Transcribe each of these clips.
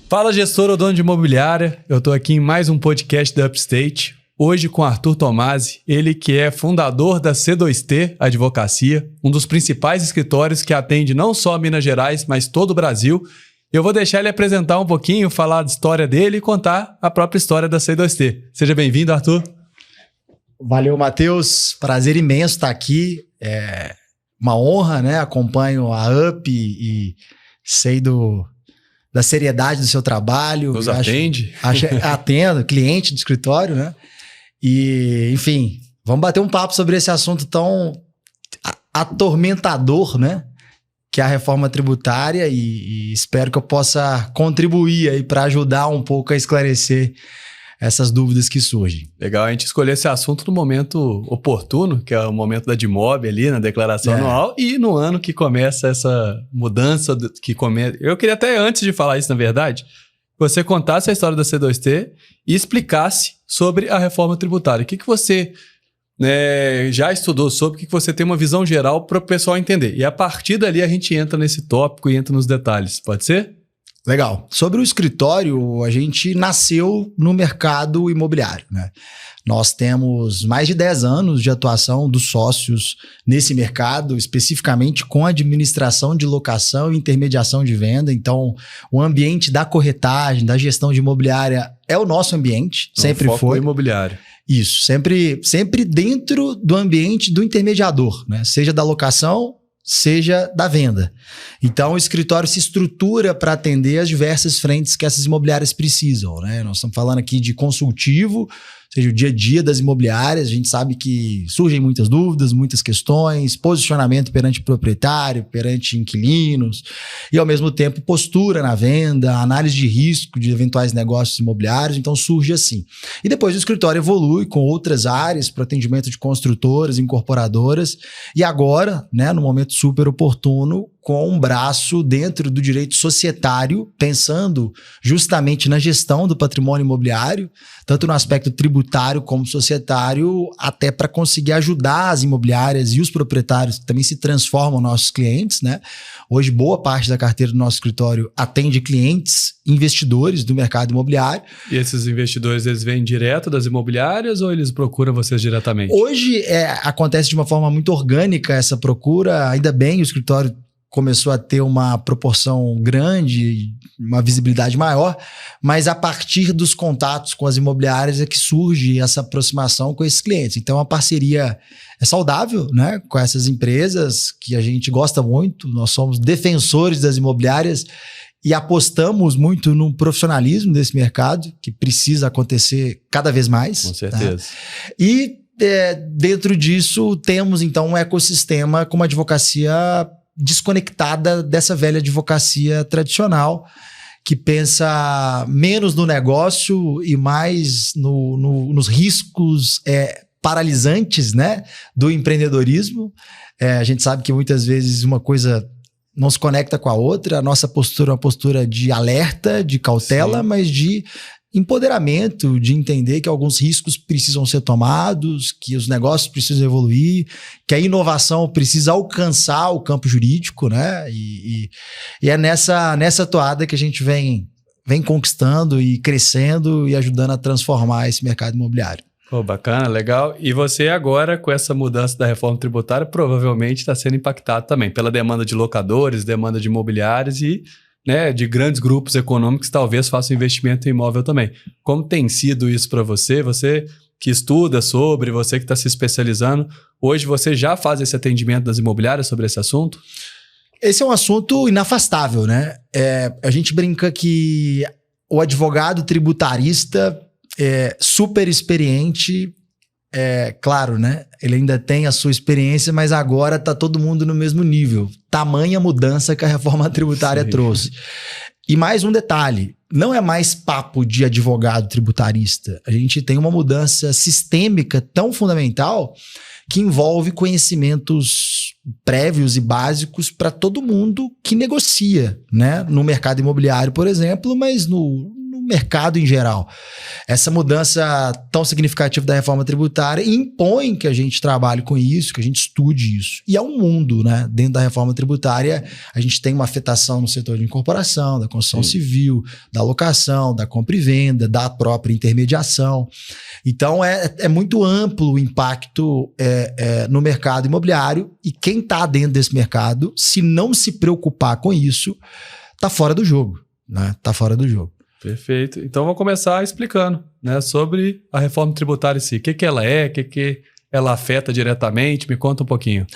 Fala, gestor ou dono de imobiliária. Eu estou aqui em mais um podcast da Upstate. Hoje com Arthur Tomasi, ele que é fundador da C2T Advocacia, um dos principais escritórios que atende não só Minas Gerais, mas todo o Brasil. Eu vou deixar ele apresentar um pouquinho, falar da história dele e contar a própria história da C2T. Seja bem-vindo, Arthur. Valeu, Matheus. Prazer imenso estar aqui. É uma honra, né? Acompanho a UP e sei da seriedade do seu trabalho. Nos atende? Atendo, cliente do escritório, né? E, enfim, vamos bater um papo sobre esse assunto tão atormentador, né? Que é a reforma tributária e espero que eu possa contribuir aí para ajudar um pouco a esclarecer essas dúvidas que surgem. Legal, a gente escolheu esse assunto no momento oportuno, que é o momento da DIMOB ali, na declaração anual, e no ano que começa essa mudança, Eu queria até, antes de falar isso, na verdade, que você contasse a história da C2T e explicasse sobre a reforma tributária. O que você já estudou sobre, o que você tem uma visão geral para o pessoal entender. E a partir dali a gente entra nesse tópico e entra nos detalhes. Pode ser? Legal. Sobre o escritório, a gente nasceu no mercado imobiliário, né? Nós temos mais de 10 anos de atuação dos sócios nesse mercado, especificamente com administração de locação e intermediação de venda. Então, o ambiente da corretagem, da gestão de imobiliária é o nosso ambiente, sempre foco foi. Imobiliário. Isso, sempre dentro do ambiente do intermediador, né? Seja da locação, seja da venda. Então, o escritório se estrutura para atender as diversas frentes que essas imobiliárias precisam, né? Nós estamos falando aqui de consultivo, ou seja, o dia a dia das imobiliárias. A gente sabe que surgem muitas dúvidas, muitas questões, posicionamento perante proprietário, perante inquilinos, e ao mesmo tempo postura na venda, análise de risco de eventuais negócios imobiliários. Então surge assim. E depois o escritório evolui com outras áreas para atendimento de construtoras, incorporadoras, e agora, né, no momento super oportuno, com um braço dentro do direito societário, pensando justamente na gestão do patrimônio imobiliário, tanto no aspecto tributário como societário, até para conseguir ajudar as imobiliárias e os proprietários que também se transformam nossos clientes, né? Hoje, boa parte da carteira do nosso escritório atende clientes, investidores do mercado imobiliário. E esses investidores, eles vêm direto das imobiliárias ou eles procuram vocês diretamente? Hoje acontece de uma forma muito orgânica essa procura. Ainda bem, o escritório começou a ter uma proporção grande, uma visibilidade maior, mas a partir dos contatos com as imobiliárias é que surge essa aproximação com esses clientes. Então, a parceria é saudável, né, com essas empresas que a gente gosta muito. Nós somos defensores das imobiliárias e apostamos muito no profissionalismo desse mercado, que precisa acontecer cada vez mais. Com certeza. Tá? E dentro disso, temos então um ecossistema com uma advocacia desconectada dessa velha advocacia tradicional, que pensa menos no negócio e mais nos riscos paralisantes, né, do empreendedorismo. A gente sabe que muitas vezes uma coisa não se conecta com a outra. A nossa postura é uma postura de alerta, de cautela, sim, mas de empoderamento, de entender que alguns riscos precisam ser tomados, que os negócios precisam evoluir, que a inovação precisa alcançar o campo jurídico, né? E é nessa toada que a gente vem conquistando e crescendo e ajudando a transformar esse mercado imobiliário. Pô, bacana, legal. E você agora, com essa mudança da reforma tributária, provavelmente está sendo impactado também pela demanda de locadores, demanda de imobiliários e, né, de grandes grupos econômicos que talvez façam investimento em imóvel também. Como tem sido isso para você? Você que estuda sobre, você que está se especializando, hoje você já faz esse atendimento das imobiliárias sobre esse assunto? Esse é um assunto inafastável, né? A gente brinca que o advogado tributarista é super experiente. Claro, né? Ele ainda tem a sua experiência, mas agora está todo mundo no mesmo nível. Tamanha mudança que a reforma tributária trouxe. E mais um detalhe, não é mais papo de advogado tributarista. A gente tem uma mudança sistêmica tão fundamental que envolve conhecimentos prévios e básicos para todo mundo que negocia, né? No mercado imobiliário, por exemplo, mas no mercado em geral. Essa mudança tão significativa da reforma tributária impõe que a gente trabalhe com isso, que a gente estude isso. E é um mundo, né? Dentro da reforma tributária, a gente tem uma afetação no setor de incorporação, da construção civil, da locação, da compra e venda, da própria intermediação. Então, é muito amplo o impacto no mercado imobiliário, e quem está dentro desse mercado, se não se preocupar com isso, está fora do jogo, né? Tá fora do jogo. Perfeito. Então, vou começar explicando, né, sobre a reforma tributária em si. O que ela é, o que ela afeta diretamente? Me conta um pouquinho.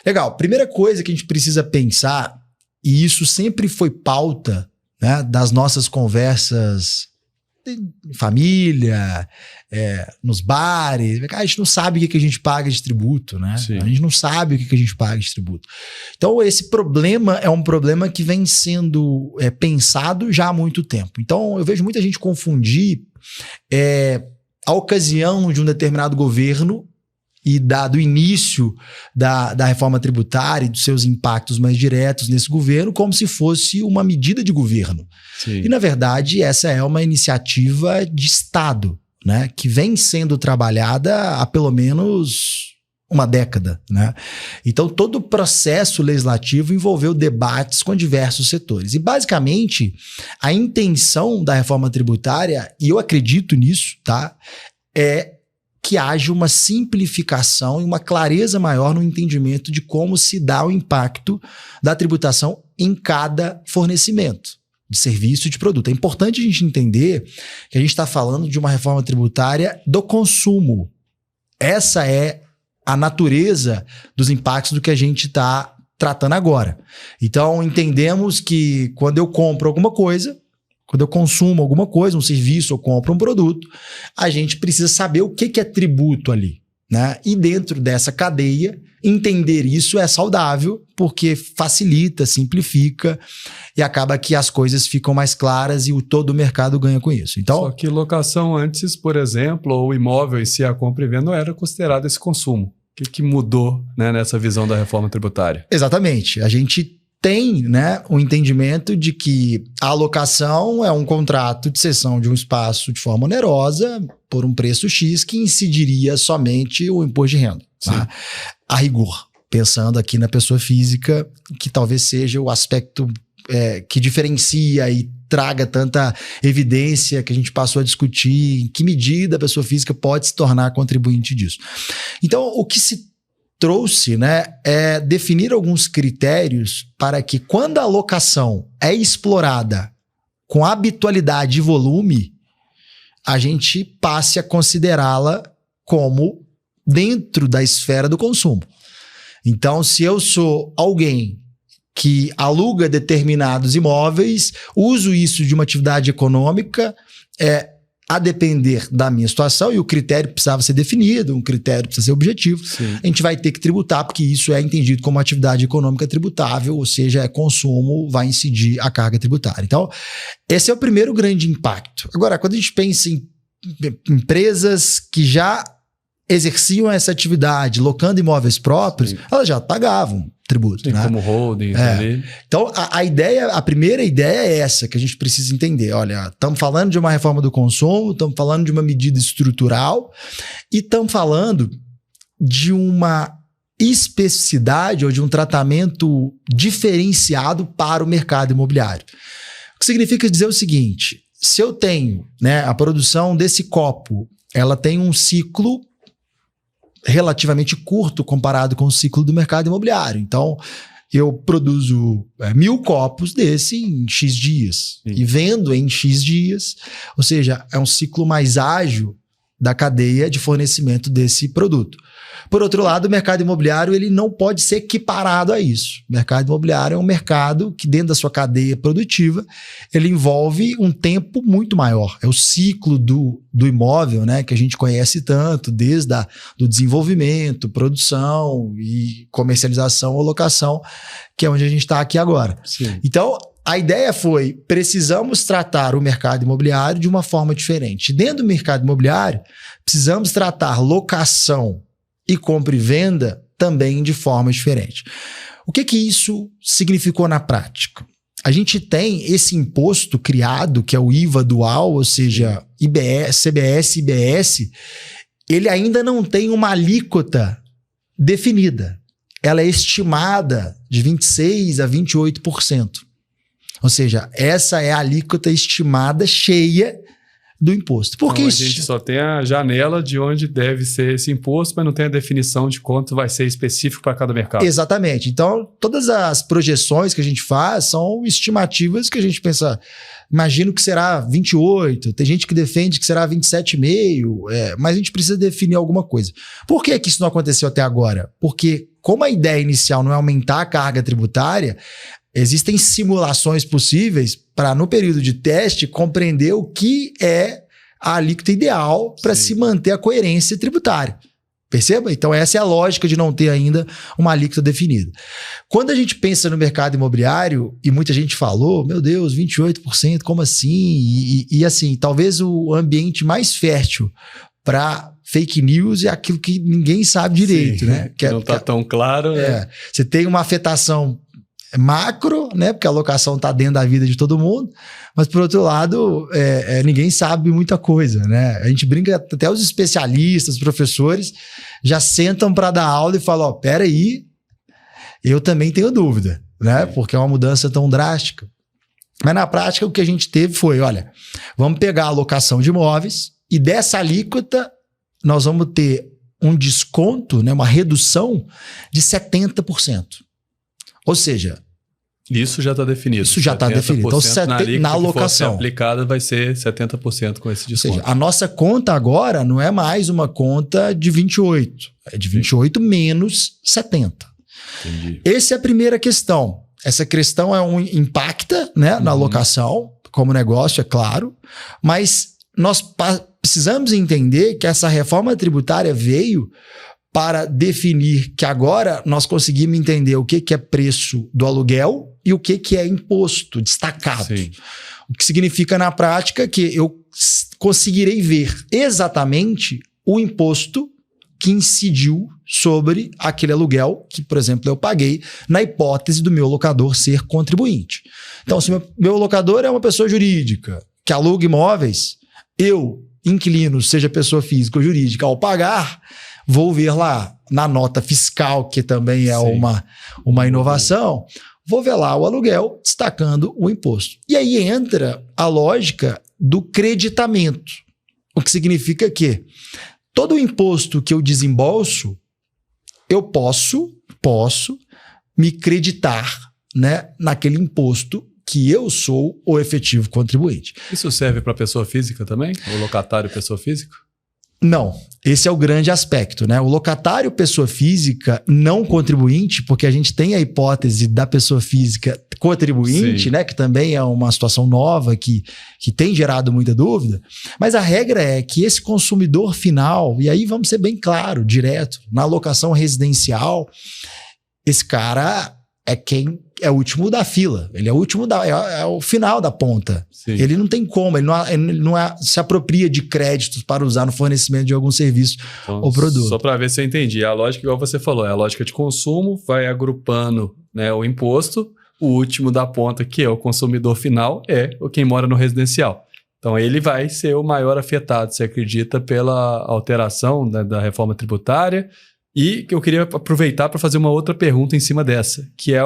Legal. Primeira coisa que a gente precisa pensar, e isso sempre foi pauta, né, das nossas conversas em família, nos bares. A gente não sabe o que a gente paga de tributo, né? Sim. A gente não sabe o que a gente paga de tributo. Então, esse problema é um problema que vem sendo pensado já há muito tempo. Então, eu vejo muita gente confundir a ocasião de um determinado governo e do início da reforma tributária e dos seus impactos mais diretos nesse governo como se fosse uma medida de governo. Sim. E, na verdade, essa é uma iniciativa de Estado, né, que vem sendo trabalhada há pelo menos uma década, né? Então, todo o processo legislativo envolveu debates com diversos setores. E, basicamente, a intenção da reforma tributária, e eu acredito nisso, tá, é que haja uma simplificação e uma clareza maior no entendimento de como se dá o impacto da tributação em cada fornecimento de serviço e de produto. É importante a gente entender que a gente está falando de uma reforma tributária do consumo. Essa é a natureza dos impactos do que a gente está tratando agora. Então, entendemos que quando eu compro alguma coisa, quando eu consumo alguma coisa, um serviço ou compro um produto, a gente precisa saber o que é tributo ali, né? E dentro dessa cadeia, entender isso é saudável, porque facilita, simplifica e acaba que as coisas ficam mais claras e todo o mercado ganha com isso. Então, só que locação antes, por exemplo, ou imóvel em si, a compra e venda, não era considerado esse consumo. O que mudou, né, nessa visão da reforma tributária? Exatamente. A gente tem, né, um entendimento de que a alocação é um contrato de cessão de um espaço de forma onerosa por um preço X que incidiria somente o imposto de renda, tá? A rigor, pensando aqui na pessoa física, que talvez seja o aspecto que diferencia e traga tanta evidência que a gente passou a discutir em que medida a pessoa física pode se tornar contribuinte disso. Então, o que se trouxe, né, é definir alguns critérios para que, quando a alocação é explorada com habitualidade e volume, a gente passe a considerá-la como dentro da esfera do consumo. Então, se eu sou alguém que aluga determinados imóveis, uso isso de uma atividade econômica, a depender da minha situação, e o critério precisava ser definido, um critério precisa ser objetivo, Sim. A gente vai ter que tributar, porque isso é entendido como atividade econômica tributável, ou seja, consumo, vai incidir a carga tributária. Então, esse é o primeiro grande impacto. Agora, quando a gente pensa em empresas que já exerciam essa atividade, locando imóveis próprios, elas já pagavam tributo, sim, né? Como holding ali. Então, a primeira ideia é essa que a gente precisa entender. Olha, estamos falando de uma reforma do consumo, estamos falando de uma medida estrutural e estamos falando de uma especificidade ou de um tratamento diferenciado para o mercado imobiliário. O que significa dizer o seguinte: se eu tenho, né, a produção desse copo, ela tem um ciclo relativamente curto comparado com o ciclo do mercado imobiliário. Então, eu produzo 1.000 copos desse em X dias. Sim. E vendo em X dias, ou seja, é um ciclo mais ágil da cadeia de fornecimento desse produto. Por outro lado, o mercado imobiliário ele não pode ser equiparado a isso. O mercado imobiliário é um mercado que, dentro da sua cadeia produtiva, ele envolve um tempo muito maior. É o ciclo do imóvel, né, que a gente conhece tanto, desde do desenvolvimento, produção e comercialização ou locação, que é onde a gente está aqui agora. Sim. Então, a ideia foi, precisamos tratar o mercado imobiliário de uma forma diferente. Dentro do mercado imobiliário, precisamos tratar locação e compra e venda também de forma diferente. O que isso significou na prática? a gente tem esse imposto criado, que é o IVA dual, ou seja, CBS, IBS, ele ainda não tem uma alíquota definida. Ela é estimada de 26% a 28%. Ou seja, essa é a alíquota estimada cheia do imposto. Porque então, a gente só tem a janela de onde deve ser esse imposto, mas não tem a definição de quanto vai ser específico para cada mercado. Exatamente. Então, todas as projeções que a gente faz são estimativas que a gente pensa, imagino que será 28, tem gente que defende que será 27,5, mas a gente precisa definir alguma coisa. Por que isso não aconteceu até agora? Porque como a ideia inicial não é aumentar a carga tributária, existem simulações possíveis para, no período de teste, compreender o que é a alíquota ideal para se manter a coerência tributária. Perceba? Então, essa é a lógica de não ter ainda uma alíquota definida. Quando a gente pensa no mercado imobiliário, e muita gente falou, meu Deus, 28%, como assim? E assim, talvez o ambiente mais fértil para fake news é aquilo que ninguém sabe direito, né? Que não está tão claro. Né? Você tem uma afetação macro, né? Porque a locação está dentro da vida de todo mundo, mas por outro lado, ninguém sabe muita coisa, né? A gente brinca, até os especialistas, os professores, já sentam para dar aula e falam, peraí, eu também tenho dúvida, né? Porque é uma mudança tão drástica. Mas na prática o que a gente teve foi, olha, vamos pegar a alocação de imóveis e dessa alíquota nós vamos ter um desconto, né? Uma redução de 70%. Ou seja, isso já está definido. Isso já está definido. Então, na alocação aplicada vai ser 70% com esse desconto. Ou seja, a nossa conta agora não é mais uma conta de 28. É de 28 menos 70. Entendi. Essa é a primeira questão. Essa questão impacta, né, na alocação, como negócio, é claro. Mas nós precisamos entender que essa reforma tributária veio para definir que agora nós conseguimos entender o que é preço do aluguel e o que é imposto destacado. Sim. O que significa na prática que eu conseguirei ver exatamente o imposto que incidiu sobre aquele aluguel que, por exemplo, eu paguei na hipótese do meu locador ser contribuinte. Então, se meu locador é uma pessoa jurídica que aluga imóveis, eu, inquilino, seja pessoa física ou jurídica, ao pagar, vou ver lá na nota fiscal, que também é uma inovação, vou ver lá o aluguel destacando o imposto. E aí entra a lógica do creditamento, o que significa que todo o imposto que eu desembolso, eu posso me creditar, né, naquele imposto que eu sou o efetivo contribuinte. Isso serve para pessoa física também? O locatário pessoa física? Não, esse é o grande aspecto, né? O locatário pessoa física não contribuinte, porque a gente tem a hipótese da pessoa física contribuinte, né? Que também é uma situação nova que tem gerado muita dúvida. Mas a regra é que esse consumidor final, e aí vamos ser bem claro, direto, na locação residencial, esse cara é quem é o último da fila. Ele é o último é o final da ponta. Sim. Ele não tem como, ele não se apropria de créditos para usar no fornecimento de algum serviço ou produto. Só para ver se eu entendi. A lógica, igual você falou, é a lógica de consumo, vai agrupando, né, o imposto, o último da ponta, que é o consumidor final, é quem mora no residencial. Então ele vai ser o maior afetado, você acredita, pela alteração, né, da reforma tributária. E eu queria aproveitar para fazer uma outra pergunta em cima dessa, que é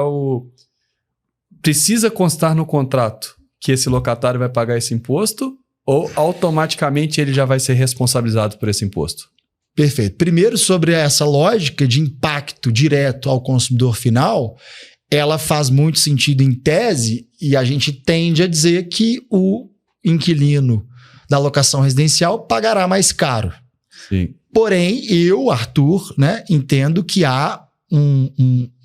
precisa constar no contrato que esse locatário vai pagar esse imposto ou automaticamente ele já vai ser responsabilizado por esse imposto? Perfeito. Primeiro, sobre essa lógica de impacto direto ao consumidor final, ela faz muito sentido em tese e a gente tende a dizer que o inquilino da locação residencial pagará mais caro. Sim. Porém, eu, Arthur, né, entendo que há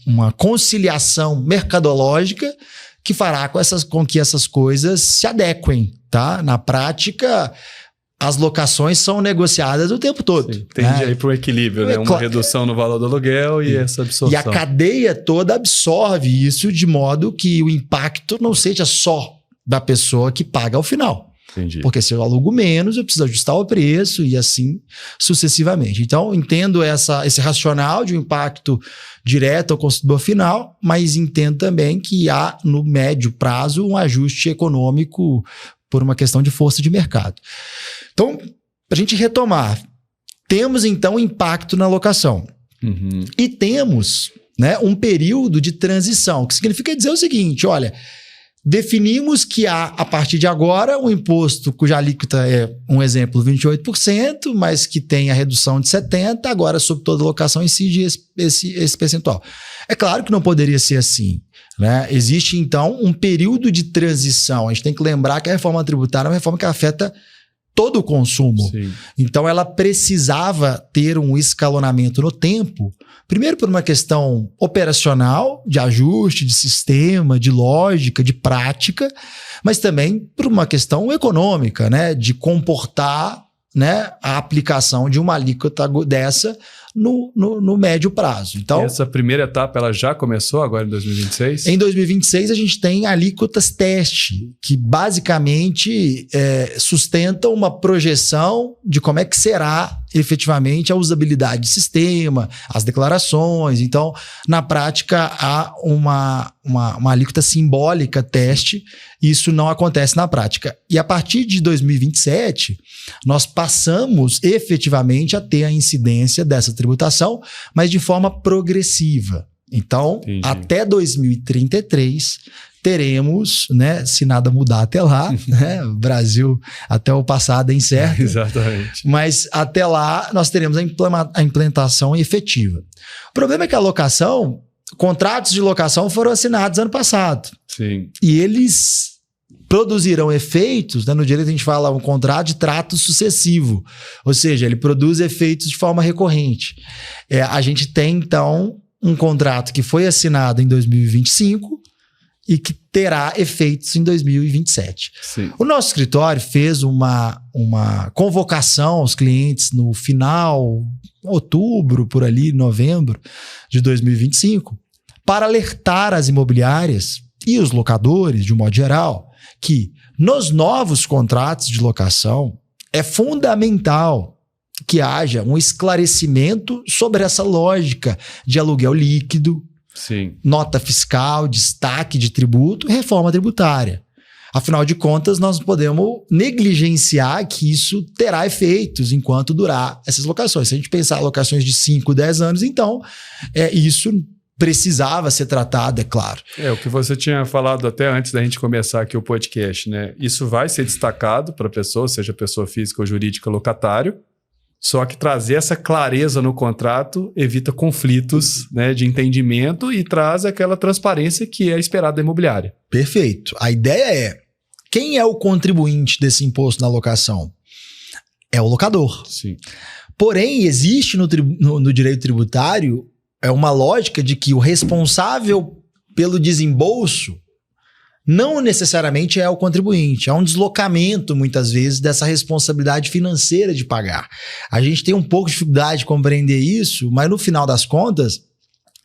uma conciliação mercadológica que fará com que essas coisas se adequem, tá? Na prática, as locações são negociadas o tempo todo. Sim, tende aí para o equilíbrio, né? Uma redução no valor do aluguel e essa absorção. E a cadeia toda absorve isso de modo que o impacto não seja só da pessoa que paga ao final. Entendi. Porque se eu alugo menos, eu preciso ajustar o preço e assim sucessivamente. Então, entendo esse racional de um impacto direto ao consumidor final, mas entendo também que há, no médio prazo, um ajuste econômico por uma questão de força de mercado. Então, para a gente retomar, temos então impacto na locação. Uhum. E temos, né, um período de transição, que significa dizer o seguinte, olha, definimos que há, a partir de agora, um imposto cuja alíquota é, um exemplo, 28%, mas que tem a redução de 70%, agora sobre toda locação incide esse percentual. É claro que não poderia ser assim, né? Existe, então, um período de transição. A gente tem que lembrar que a reforma tributária é uma reforma que afeta todo o consumo. Sim. Então, ela precisava ter um escalonamento no tempo, primeiro por uma questão operacional, de ajuste, de sistema, de lógica, de prática, mas também por uma questão econômica, né, de comportar, né, a aplicação de uma alíquota dessa no médio prazo. Então, essa primeira etapa ela já começou agora em 2026? Em 2026 a gente tem alíquotas teste, que basicamente sustentam uma projeção de como é que será efetivamente a usabilidade do sistema, as declarações. Então, na prática, há uma alíquota simbólica teste, e isso não acontece na prática. E a partir de 2027, nós passamos efetivamente a ter a incidência dessa tributação, mas de forma progressiva. Então, Entendi. Até 2033, teremos, né, se nada mudar até lá, né, o Brasil até o passado é incerto. Exatamente. Mas até lá nós teremos a implementação efetiva. O problema é que a locação, contratos de locação foram assinados ano passado. Sim. E eles produzirão efeitos, né, no direito a gente fala um contrato de trato sucessivo, ou seja, ele produz efeitos de forma recorrente. A gente tem, então, um contrato que foi assinado em 2025 e que terá efeitos em 2027. Sim. O nosso escritório fez uma convocação aos clientes no final, outubro, por ali, novembro de 2025, para alertar as imobiliárias e os locadores, de um modo geral, que nos novos contratos de locação é fundamental que haja um esclarecimento sobre essa lógica de aluguel líquido, Sim. nota fiscal, destaque de tributo, reforma tributária. Afinal de contas, nós não podemos negligenciar que isso terá efeitos enquanto durar essas locações. Se a gente pensar em locações de 5, 10 anos, então isso precisava ser tratado, é claro. O que você tinha falado até antes da gente começar aqui o podcast, né? Isso vai ser destacado para a pessoa, seja pessoa física ou jurídica, locatário. Só que trazer essa clareza no contrato evita conflitos, né, de entendimento e traz aquela transparência que é esperada da imobiliária. Perfeito. A ideia é, quem é o contribuinte desse imposto na locação? É o locador. Sim. Porém, existe no direito tributário uma lógica de que o responsável pelo desembolso não necessariamente é o contribuinte. Há um deslocamento, muitas vezes, dessa responsabilidade financeira de pagar. A gente tem um pouco de dificuldade de compreender isso, mas no final das contas,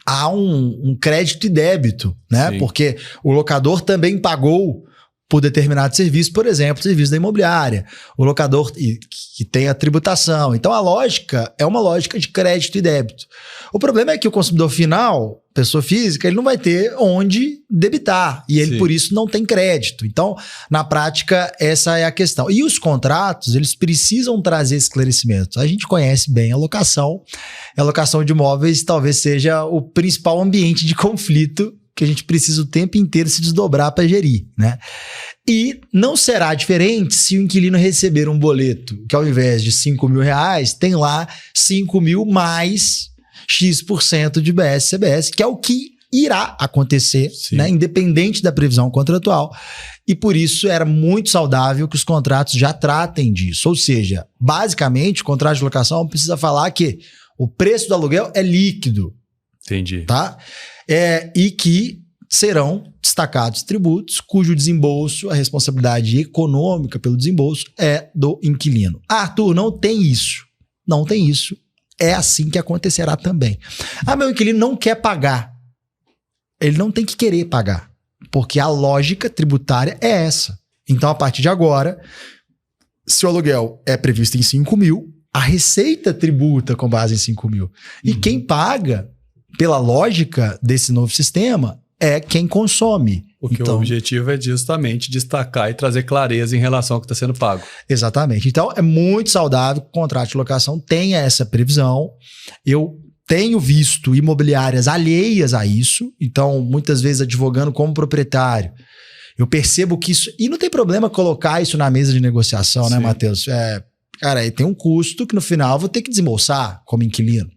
há um crédito e débito, né? Sim. Porque o locador também pagou por determinado serviço, por exemplo, serviço da imobiliária. O locador que tem a tributação. Então, a lógica é uma lógica de crédito e débito. O problema é que o consumidor final, pessoa física, ele não vai ter onde debitar. E ele, Sim. por isso, não tem crédito. Então, na prática, essa é a questão. E os contratos, eles precisam trazer esclarecimentos. A gente conhece bem a locação. A locação de imóveis talvez seja o principal ambiente de conflito que a gente precisa o tempo inteiro se desdobrar para gerir, né? E não será diferente se o inquilino receber um boleto que ao invés de R$5.000, tem lá 5.000 mais X% de BS-CBS, que é o que irá acontecer, né? Independente da previsão contratual. E por isso era muito saudável que os contratos já tratem disso. Ou seja, basicamente, o contrato de locação precisa falar que o preço do aluguel é líquido. Entendi. Tá? E que serão destacados tributos cujo desembolso, a responsabilidade econômica pelo desembolso é do inquilino. Arthur, não tem isso. Não tem isso. É assim que acontecerá também. Meu inquilino não quer pagar. Ele não tem que querer pagar, porque a lógica tributária é essa. Então, a partir de agora, se o aluguel é previsto em 5 mil, a receita tributa com base em 5 mil. E quem paga, pela lógica desse novo sistema, é quem consome. Porque o objetivo é justamente destacar e trazer clareza em relação ao que está sendo pago. Exatamente. Então, é muito saudável que o contrato de locação tenha essa previsão. Eu tenho visto imobiliárias alheias a isso. Então, muitas vezes, advogando como proprietário, eu percebo que isso... E não tem problema colocar isso na mesa de negociação, né, Matheus? Cara, tem um custo que no final eu vou ter que desembolsar como inquilino.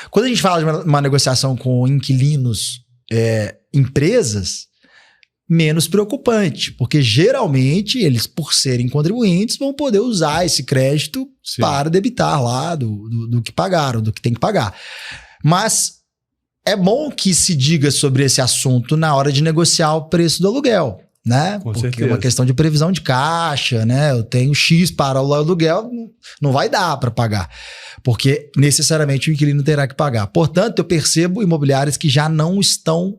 Quando a gente fala de uma negociação com inquilinos, empresas, menos preocupante, porque geralmente eles, por serem contribuintes, vão poder usar esse crédito para debitar lá do que pagaram, do que tem que pagar. Mas é bom que se diga sobre esse assunto na hora de negociar o preço do aluguel, né? Com porque certeza. É uma questão de previsão de caixa, né? Eu tenho X para o aluguel, não vai dar para pagar, porque necessariamente o inquilino terá que pagar. Portanto, eu percebo imobiliárias que já não estão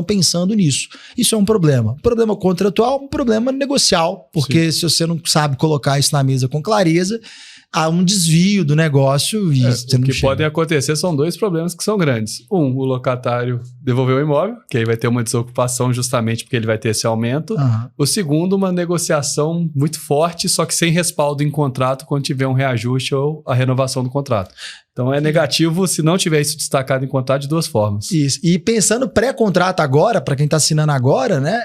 pensando nisso. Isso é um problema. Um problema contratual, um problema negocial, porque se você não sabe colocar isso na mesa com clareza, há um desvio do negócio e você o não que chega. podem acontecer são dois problemas que são grandes. O locatário devolveu o imóvel, que aí vai ter uma desocupação justamente porque ele vai ter esse aumento. O segundo, uma negociação muito forte, só que sem respaldo em contrato quando tiver um reajuste ou a renovação do contrato. Então é negativo se não tiver isso destacado em contrato de duas formas. Isso. E pensando pré-contrato agora, para quem está assinando agora, né?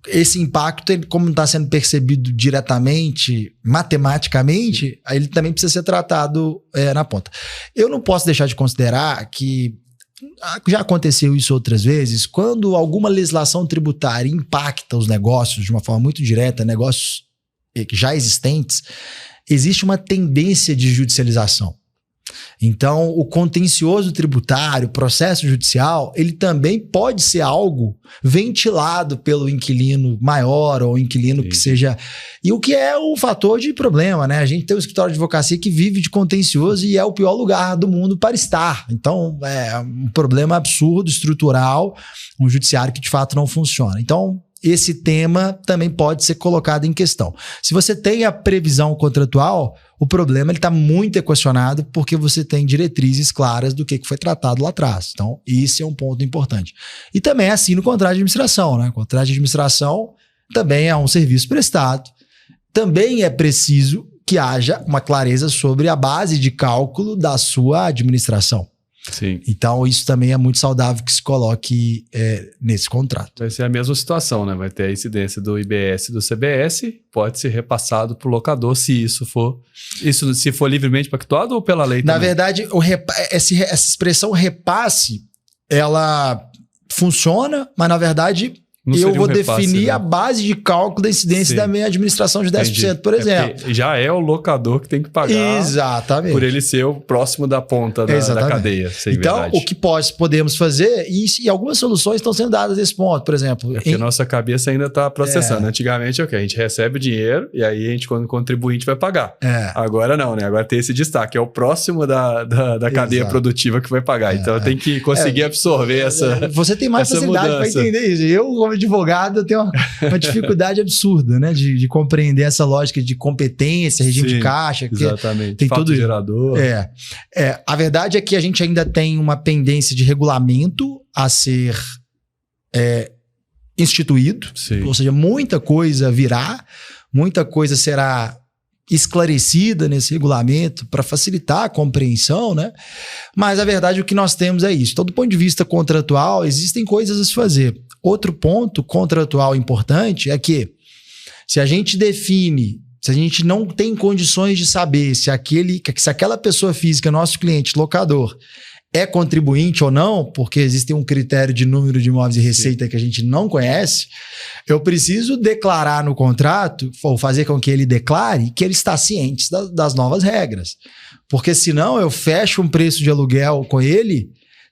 Esse impacto, como não está sendo percebido diretamente, matematicamente, aí ele também precisa ser tratado na ponta. Eu não posso deixar de considerar que já aconteceu isso outras vezes, quando alguma legislação tributária impacta os negócios de uma forma muito direta, negócios já existentes, existe uma tendência de judicialização. Então, o contencioso tributário, o processo judicial, ele também pode ser algo ventilado pelo inquilino maior ou inquilino que seja... E o que é um fator de problema, né? A gente tem um escritório de advocacia que vive de contencioso e é o pior lugar do mundo para estar. Então, é um problema absurdo, estrutural, um judiciário que de fato não funciona. Então, esse tema também pode ser colocado em questão. Se você tem a previsão contratual, o problema está muito equacionado porque você tem diretrizes claras do que foi tratado lá atrás. Então, esse é um ponto importante. E também é assim no contrato de administração, né? O contrato de administração também é um serviço prestado. Também é preciso que haja uma clareza sobre a base de cálculo da sua administração. Sim. Então, isso também é muito saudável que se coloque nesse contrato. Vai ser a mesma situação, né? Vai ter a incidência do IBS e do CBS, pode ser repassado para o locador se se for livremente pactuado ou pela lei também? Na verdade, essa expressão repasse, ela funciona, mas na verdade... eu vou definir a base de cálculo da incidência da minha administração de 10%, por exemplo. Já é o locador que tem que pagar. Exatamente. Por ele ser o próximo da ponta da cadeia. Então, o que podemos fazer, e algumas soluções estão sendo dadas nesse ponto, por exemplo. Porque a nossa cabeça ainda está processando. Antigamente, a gente recebe o dinheiro e aí a gente, quando contribuinte, vai pagar. Agora não, né? Agora tem esse destaque. É o próximo da cadeia produtiva que vai pagar. Então, tem que conseguir absorver essa Você tem mais facilidade para entender isso. Eu, como advogado, eu tenho uma dificuldade absurda, né? De compreender essa lógica de competência, regime de caixa. Exatamente. Tem fato todo gerador. A verdade é que a gente ainda tem uma pendência de regulamento a ser instituído. Sim. Ou seja, muita coisa virá, muita coisa será esclarecida nesse regulamento para facilitar a compreensão, né? Mas a verdade, o que nós temos é isso. Então, do ponto de vista contratual, existem coisas a se fazer. Outro ponto contratual importante é que se a gente não tem condições de saber se aquela pessoa física, nosso cliente, locador, é contribuinte ou não, porque existe um critério de número de imóveis e receita que a gente não conhece, eu preciso declarar no contrato, ou fazer com que ele declare que ele está ciente das novas regras. Porque senão eu fecho um preço de aluguel com ele,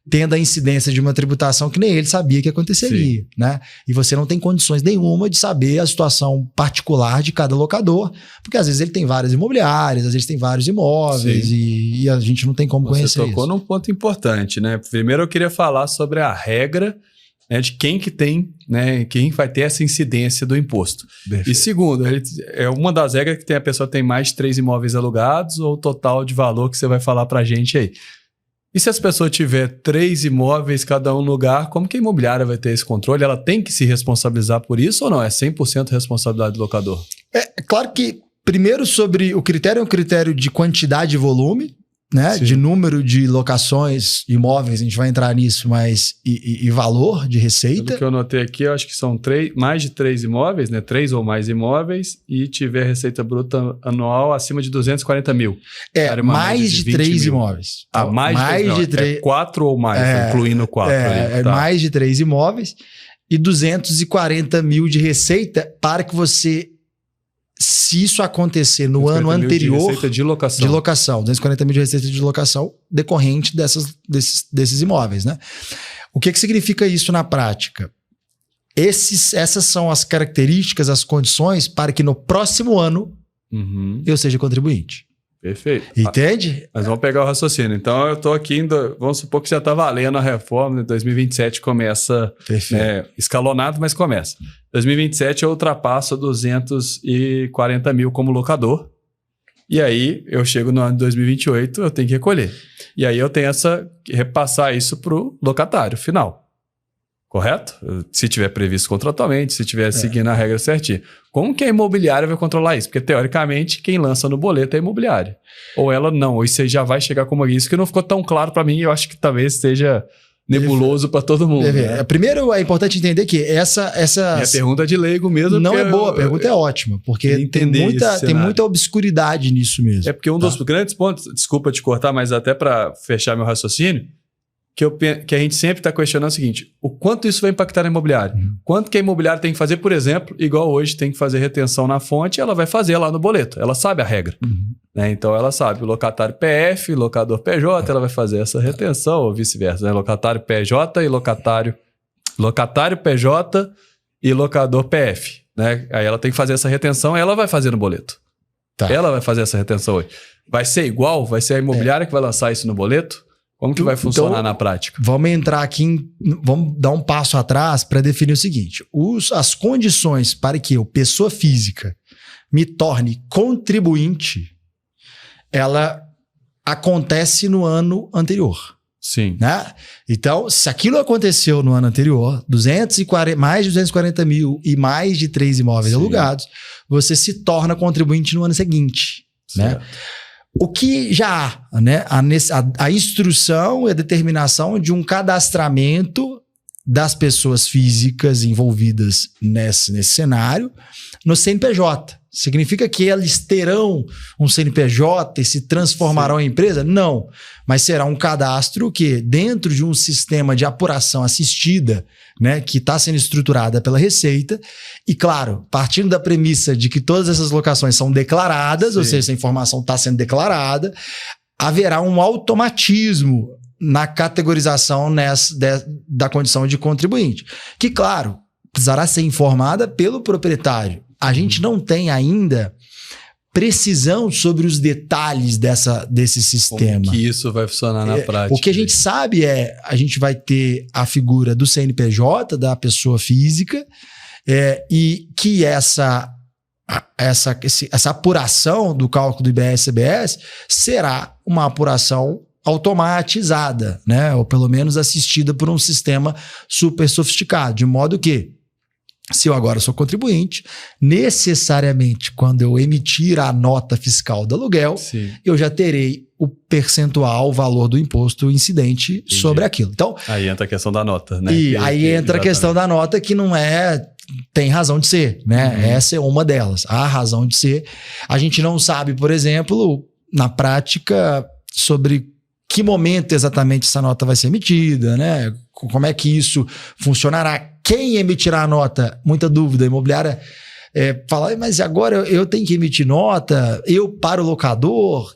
tendo a incidência de uma tributação que nem ele sabia que aconteceria, né? E você não tem condições nenhuma de saber a situação particular de cada locador, porque às vezes ele tem várias imobiliárias, às vezes tem vários imóveis e a gente não tem como conhecer isso. Você tocou num ponto importante, né? Primeiro eu queria falar sobre a regra né, de quem que tem, né, quem vai ter essa incidência do imposto. Perfeito. E segundo, é uma das regras que a pessoa tem mais de 3 imóveis alugados ou o total de valor que você vai falar pra gente aí. E se as pessoas tiver 3 imóveis, cada um no lugar, como que a imobiliária vai ter esse controle? Ela tem que se responsabilizar por isso ou não? É 100% responsabilidade do locador? É claro que, primeiro, sobre o critério é um critério de quantidade e volume, né? Sim. De número de locações, imóveis, a gente vai entrar nisso, mas e valor de receita. Pelo que eu notei aqui, eu acho que são mais de 3 imóveis, né? 3 ou mais imóveis, e tiver receita bruta anual acima de 240 mil. Mais de 3 imóveis. Então, mais de 3. 4 ou mais, incluindo 4. Tá. Mais de 3 imóveis e 240 mil de receita para que você... Se isso acontecer no ano anterior... De receita de locação. De locação. 240 mil de receita de locação decorrente desses imóveis, né? O que significa isso na prática? Essas são as características, as condições para que no próximo ano eu seja contribuinte. Perfeito. Entende? Mas vamos pegar o raciocínio. Então, eu estou aqui, vamos supor que já está valendo a reforma, em 2027 começa escalonado, mas começa. 2027 eu ultrapasso 240 mil como locador. E aí, eu chego no ano de 2028, eu tenho que recolher. E aí, eu tenho repassar isso para o locatário final. Correto? Se tiver previsto contratualmente, se tiver seguindo a regra certinha. Como que a imobiliária vai controlar isso? Porque, teoricamente, quem lança no boleto é a imobiliária. Ou ela não, ou isso já vai chegar como isso, que não ficou tão claro para mim e eu acho que talvez esteja nebuloso para todo mundo. Né? Primeiro, é importante entender que essa... Minha pergunta é de leigo mesmo. Não é boa, a pergunta é ótima, porque tem muita obscuridade nisso mesmo. É porque um dos grandes pontos, desculpa te cortar, mas até para fechar meu raciocínio, que a gente sempre está questionando é o seguinte: o quanto isso vai impactar na imobiliária? Quanto que a imobiliária tem que fazer, por exemplo, igual hoje tem que fazer retenção na fonte, ela vai fazer lá no boleto. Ela sabe a regra. Né? Então ela sabe, o locatário PF, locador PJ, ela vai fazer essa retenção ou vice-versa. Né? Locatário PJ e locatário PJ e locador PF. Né? Aí ela tem que fazer essa retenção e ela vai fazer no boleto. Tá. Ela vai fazer essa retenção hoje. Vai ser igual? Vai ser a imobiliária que vai lançar isso no boleto? Como que vai funcionar na prática? Vamos entrar aqui, vamos dar um passo atrás para definir o seguinte. As condições para que eu, pessoa física, me torne contribuinte, ela acontece no ano anterior. Sim. Né? Então, se aquilo aconteceu no ano anterior, mais de 240 mil e mais de 3 imóveis alugados, você se torna contribuinte no ano seguinte. Certo. Né? O que já há, né? A instrução e a determinação de um cadastramento das pessoas físicas envolvidas nesse cenário no CNPJ. Significa que eles terão um CNPJ e se transformarão em empresa? Não. Mas será um cadastro que, dentro de um sistema de apuração assistida, né, que está sendo estruturada pela Receita, e claro, partindo da premissa de que todas essas locações são declaradas, ou seja, essa informação está sendo declarada, haverá um automatismo na categorização da condição de contribuinte, que, claro, precisará ser informada pelo proprietário. A gente não tem ainda precisão sobre os detalhes desse sistema. Como que isso vai funcionar na prática? O que a gente sabe a gente vai ter a figura do CNPJ, da pessoa física, e que essa apuração do cálculo do IBS-CBS será uma apuração automatizada, né? Ou pelo menos assistida por um sistema super sofisticado, de modo que, se eu agora sou contribuinte, necessariamente quando eu emitir a nota fiscal do aluguel, eu já terei o percentual, o valor do imposto incidente sobre aquilo. Então, aí entra a questão da nota, né? E aí entra a questão da nota que não tem razão de ser, né? Essa é uma delas. Há razão de ser. A gente não sabe, por exemplo, na prática, sobre que momento exatamente essa nota vai ser emitida, né? Como é que isso funcionará? Quem emitirá a nota? Muita dúvida. A imobiliária fala, mas agora eu tenho que emitir nota? Eu para o locador?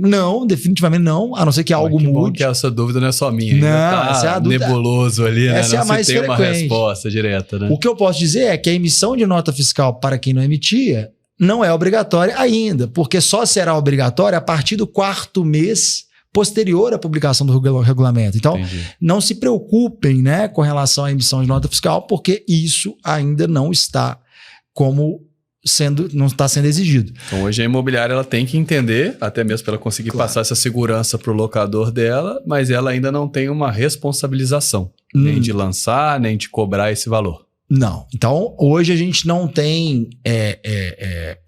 Não, definitivamente não, a não ser que algo mude. Bom que essa dúvida não é só minha. Não, essa é a dúvida nebuloso ali, né? Essa é a mais frequente. Uma resposta direta, né? O que eu posso dizer é que a emissão de nota fiscal para quem não emitia não é obrigatória ainda, porque só será obrigatória a partir do 4º mês posterior à publicação do regulamento. Então, não se preocupem, né, com relação à emissão de nota fiscal, porque isso ainda não está sendo exigido. Então, hoje a imobiliária ela tem que entender, até mesmo para ela conseguir passar essa segurança para o locador dela, mas ela ainda não tem uma responsabilização, nem de lançar, nem de cobrar esse valor. Não. Então, hoje a gente não tem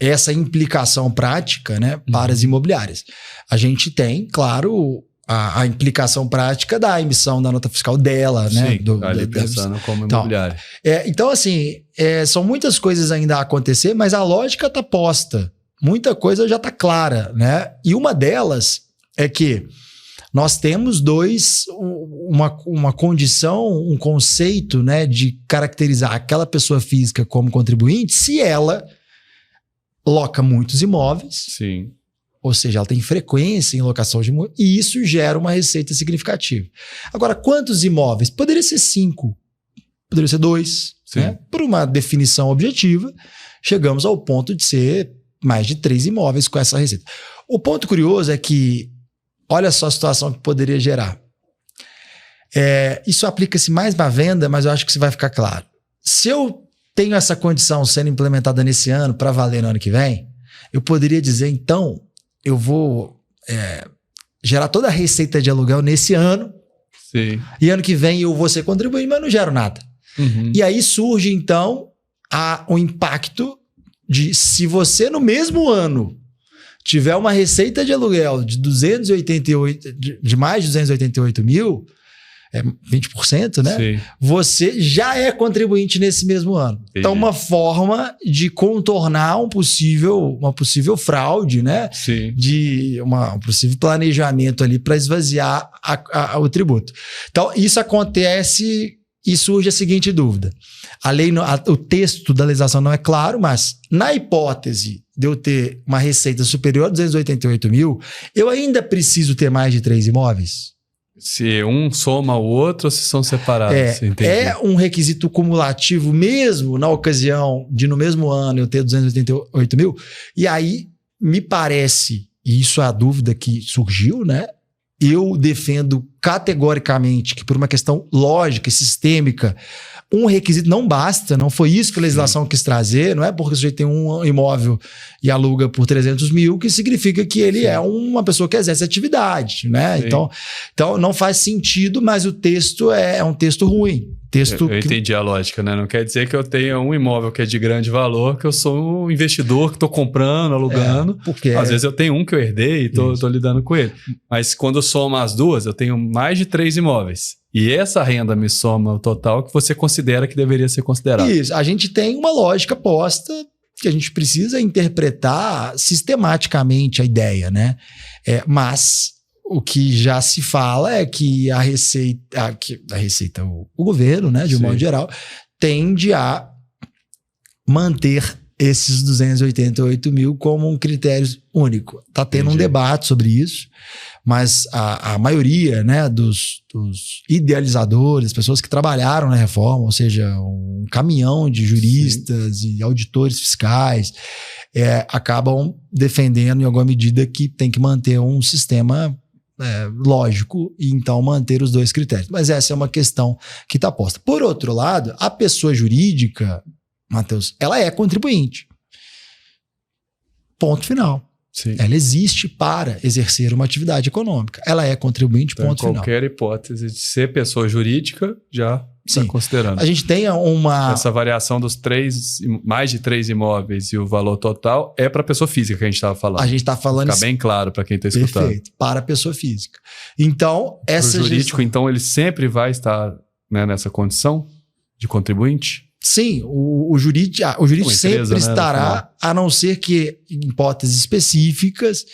essa implicação prática, né, para as imobiliárias. A gente tem, claro, a implicação prática da emissão da nota fiscal dela, né? Sim, ali pensando como imobiliária. Então, assim, são muitas coisas ainda a acontecer, mas a lógica está posta. Muita coisa já está clara, né? E uma delas é que nós temos uma condição, um conceito, né, de caracterizar aquela pessoa física como contribuinte se ela loca muitos imóveis. Sim. Ou seja, ela tem frequência em locação de imóveis e isso gera uma receita significativa. Agora, quantos imóveis? Poderia ser 5, poderia ser 2. Né? Por uma definição objetiva, chegamos ao ponto de ser mais de 3 imóveis com essa receita. O ponto curioso é que olha só a situação que poderia gerar. Isso aplica-se mais na venda, mas eu acho que isso vai ficar claro. Se eu tenho essa condição sendo implementada nesse ano para valer no ano que vem, eu poderia dizer, então, eu vou gerar toda a receita de aluguel nesse ano. Sim. E ano que vem eu vou ser contribuinte, mas não gero nada. Uhum. E aí surge, então, o impacto de se você no mesmo ano tiver uma receita de aluguel de mais de 288 mil, 20%, né? Sim. Você já é contribuinte nesse mesmo ano. Entendi. Então, uma forma de contornar uma possível fraude, né? Sim. Um possível planejamento ali para esvaziar o tributo. Então, isso acontece e surge a seguinte dúvida. O texto da legislação não é claro, mas na hipótese de eu ter uma receita superior a 288 mil, eu ainda preciso ter mais de 3 imóveis? Se um soma ao outro ou se são separados? É um requisito cumulativo mesmo na ocasião de no mesmo ano eu ter 288 mil? E aí me parece, e isso é a dúvida que surgiu, né? Eu defendo categoricamente que por uma questão lógica e sistêmica, um requisito não basta, não foi isso que a legislação quis trazer, não é porque o sujeito tem um imóvel e aluga por 300 mil que significa que ele é uma pessoa que exerce atividade, né? Então não faz sentido, mas o texto é um texto ruim. Eu entendi a lógica, né? Não quer dizer que eu tenha um imóvel que é de grande valor, que eu sou um investidor que estou comprando, alugando. Às vezes eu tenho um que eu herdei e estou lidando com ele. Mas quando eu somo as duas, eu tenho mais de 3 imóveis. E essa renda me soma o total que você considera que deveria ser considerado. Isso. A gente tem uma lógica posta que a gente precisa interpretar sistematicamente a ideia, né? Mas o que já se fala é que o governo, né, de um modo geral, tende a manter esses 288 mil como um critério único. Está tendo um debate sobre isso, mas a maioria, né, dos idealizadores, pessoas que trabalharam na reforma, ou seja, um caminhão de juristas e auditores fiscais, acabam defendendo em alguma medida que tem que manter um sistema lógico e então manter os 2 critérios. Mas essa é uma questão que está posta. Por outro lado, a pessoa jurídica, Matheus, ela é contribuinte. Ponto final. Sim. Ela existe para exercer uma atividade econômica. Ela é contribuinte, então, ponto final. Qualquer hipótese de ser pessoa jurídica já está considerando. A gente tem essa variação dos mais de 3 imóveis e o valor total é para a pessoa física que a gente estava falando. A gente está falando... Fica bem claro para quem está escutando. Perfeito. Para a pessoa física. Então, essa o jurídico, então, ele sempre vai estar, né, nessa condição de contribuinte? Sim, o jurídico sempre estará, a não ser que em hipóteses específicas,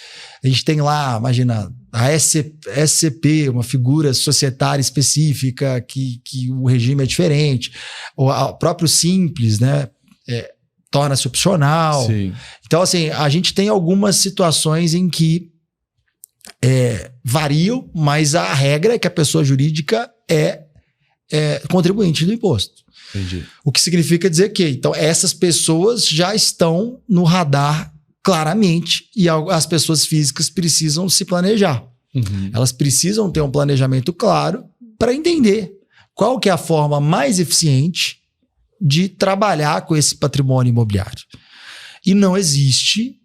a gente tem lá, imagina, a SCP, uma figura societária específica que o regime é diferente, ou o próprio Simples, né, torna-se opcional. Sim. Então, assim, a gente tem algumas situações em que variam, mas a regra é que a pessoa jurídica é contribuinte do imposto. Entendi. O que significa dizer que, então, essas pessoas já estão no radar claramente e as pessoas físicas precisam se planejar. Elas precisam ter um planejamento claro para entender qual que é a forma mais eficiente de trabalhar com esse patrimônio imobiliário. E não existe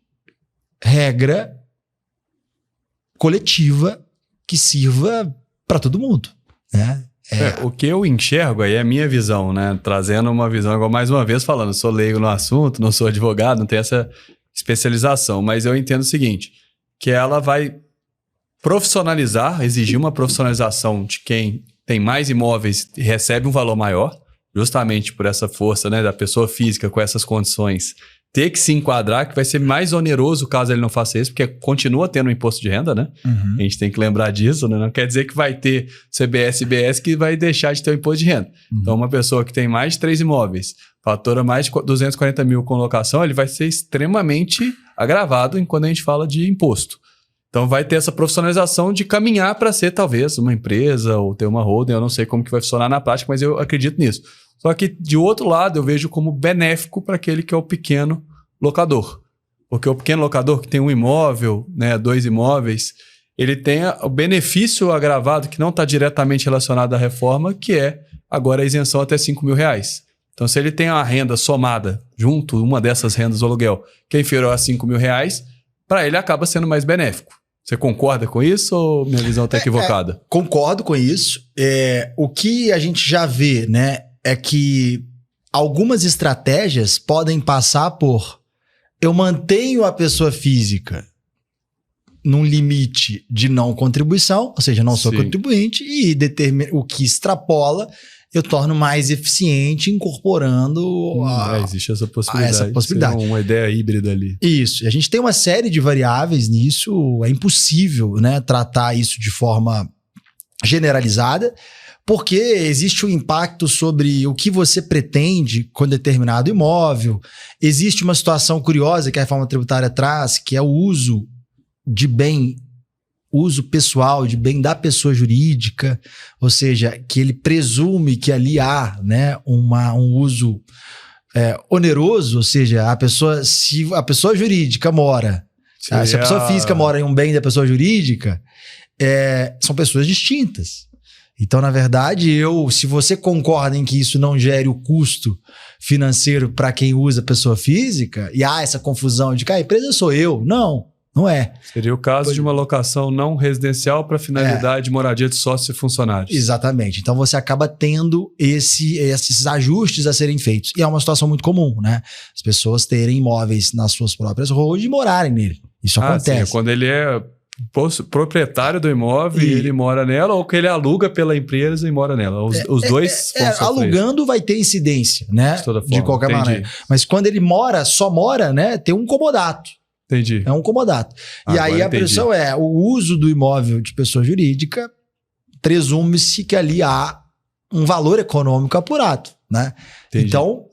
regra coletiva que sirva para todo mundo, né? O que eu enxergo aí é a minha visão, né? Trazendo uma visão, igual mais uma vez falando, sou leigo no assunto, não sou advogado, não tenho essa especialização, mas eu entendo o seguinte, que ela vai profissionalizar, exigir uma profissionalização de quem tem mais imóveis e recebe um valor maior, justamente por essa força, né, da pessoa física com essas condições, ter que se enquadrar, que vai ser mais oneroso caso ele não faça isso, porque continua tendo um imposto de renda, né? A gente tem que lembrar disso, né? Não quer dizer que vai ter CBS e IBS que vai deixar de ter o imposto de renda. Então, uma pessoa que tem mais de 3 imóveis, fatura mais de 240 mil com locação, ele vai ser extremamente agravado quando a gente fala de imposto. Então, vai ter essa profissionalização de caminhar para ser, talvez, uma empresa ou ter uma holding. Eu não sei como que vai funcionar na prática, mas eu acredito nisso. Só que, de outro lado, eu vejo como benéfico para aquele que é o pequeno locador. Porque o pequeno locador que tem um imóvel, né, 2 imóveis, ele tem o benefício agravado que não está diretamente relacionado à reforma, que é agora a isenção até R$5.000. Então, se ele tem uma renda somada junto, uma dessas rendas do aluguel, que é inferior a R$5.000, para ele acaba sendo mais benéfico. Você concorda com isso ou minha visão está equivocada? Concordo com isso. O que a gente já vê, né, é que algumas estratégias podem passar por eu mantenho a pessoa física num limite de não contribuição, ou seja, não sou contribuinte, e o que extrapola eu torno mais eficiente incorporando existe essa possibilidade. Uma ideia híbrida ali. Isso. A gente tem uma série de variáveis nisso. É impossível, né, tratar isso de forma generalizada, porque existe um impacto sobre o que você pretende com determinado imóvel. Existe uma situação curiosa que a reforma tributária traz, que é o uso pessoal, de bem da pessoa jurídica, ou seja, que ele presume que ali há, né, um uso oneroso, ou seja, se a pessoa jurídica mora, se a pessoa física mora em um bem da pessoa jurídica, são pessoas distintas. Então, na verdade, se você concorda em que isso não gere o custo financeiro para quem usa a pessoa física, e há essa confusão de que a empresa sou eu, não é. Seria o caso de uma locação não residencial para finalidade de moradia de sócios e funcionários. Exatamente. Então você acaba tendo esses ajustes a serem feitos. E é uma situação muito comum, né? As pessoas terem imóveis nas suas próprias holdings e morarem nele. Isso acontece. Sim, quando ele é proprietário do imóvel e ele mora nela, ou que ele aluga pela empresa e mora nela. Os dois alugando vai ter incidência, né? De qualquer maneira. Mas quando ele só mora, né? Tem um comodato. Entendi. É um comodato. E aí a pressão o uso do imóvel de pessoa jurídica, presume-se que ali há um valor econômico apurado, né? Entendi. Então,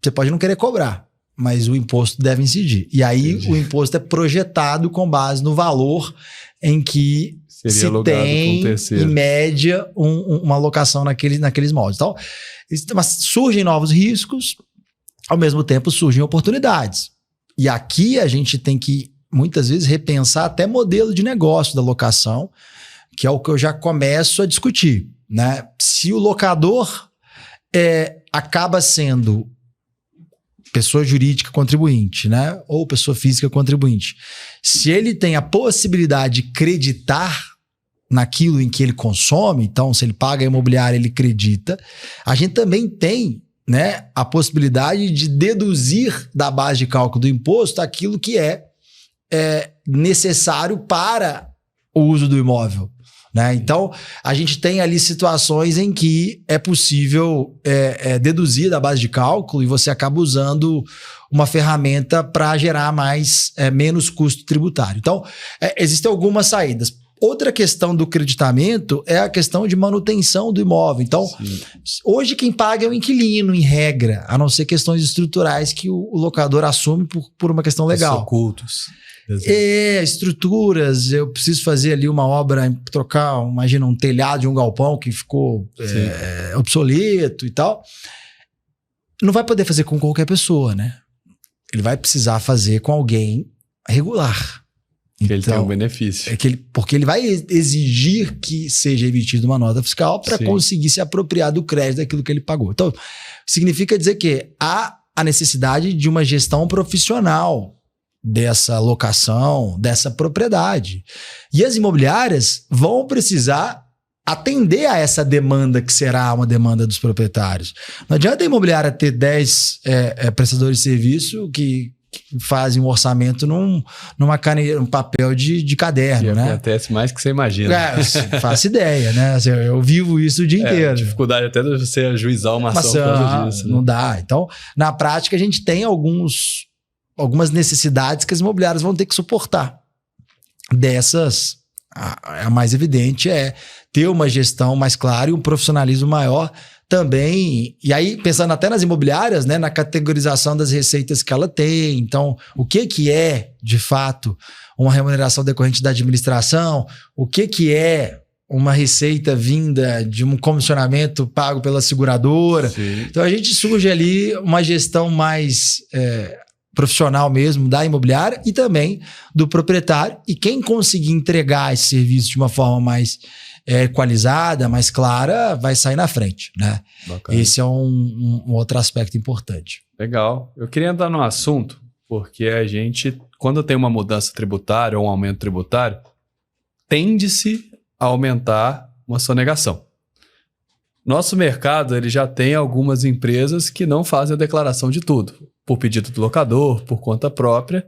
você pode não querer cobrar, mas o imposto deve incidir. E aí o imposto é projetado com base no valor em que se tem, em média, uma alocação naqueles moldes. Então, surgem novos riscos, ao mesmo tempo surgem oportunidades. E aqui a gente tem que, muitas vezes, repensar até modelo de negócio da locação, que é o que eu já começo a discutir, né? Se o locador acaba sendo pessoa jurídica contribuinte, né? Ou pessoa física contribuinte, se ele tem a possibilidade de creditar naquilo em que ele consome, então se ele paga a imobiliária, ele credita, a gente também tem, né, a possibilidade de deduzir da base de cálculo do imposto aquilo que é necessário para o uso do imóvel, né? Então, a gente tem ali situações em que é possível deduzir da base de cálculo e você acaba usando uma ferramenta para gerar menos custo tributário. Então, existem algumas saídas. Outra questão do creditamento é a questão de manutenção do imóvel. Então, hoje quem paga é o inquilino, em regra, a não ser questões estruturais que o locador assume por uma questão legal. Ocultos. Estruturas, eu preciso fazer ali uma obra, trocar, imagina, um telhado de um galpão que ficou obsoleto e tal. Não vai poder fazer com qualquer pessoa, né? Ele vai precisar fazer com alguém regular. Que ele tem um benefício. Porque ele vai exigir que seja emitida uma nota fiscal para conseguir se apropriar do crédito daquilo que ele pagou. Então, significa dizer que há a necessidade de uma gestão profissional dessa locação, dessa propriedade. E as imobiliárias vão precisar atender a essa demanda que será uma demanda dos proprietários. Não adianta a imobiliária ter 10 prestadores de serviço que fazem um orçamento numa caneta, um papel de caderno, que né? Acontece mais que você imagina. Faço ideia, né? Eu vivo isso o dia inteiro. Dificuldade até de você ajuizar uma ação por causa disso. Não dá. Então, na prática, a gente tem algumas necessidades que as imobiliárias vão ter que suportar. Dessas, a mais evidente é ter uma gestão mais clara e um profissionalismo maior também. E aí, pensando até nas imobiliárias, né, na categorização das receitas que ela tem. Então, o que é, de fato, uma remuneração decorrente da administração? O que é uma receita vinda de um comissionamento pago pela seguradora? Sim. Então, a gente surge ali uma gestão mais profissional mesmo da imobiliária e também do proprietário. E quem conseguir entregar esse serviço de uma forma mais equalizada, mais clara, vai sair na frente, né? Bacana. Esse é um outro aspecto importante. Legal. Eu queria entrar no assunto, porque a gente, quando tem uma mudança tributária ou um aumento tributário, tende-se a aumentar uma sonegação. Nosso mercado ele já tem algumas empresas que não fazem a declaração de tudo, por pedido do locador, por conta própria.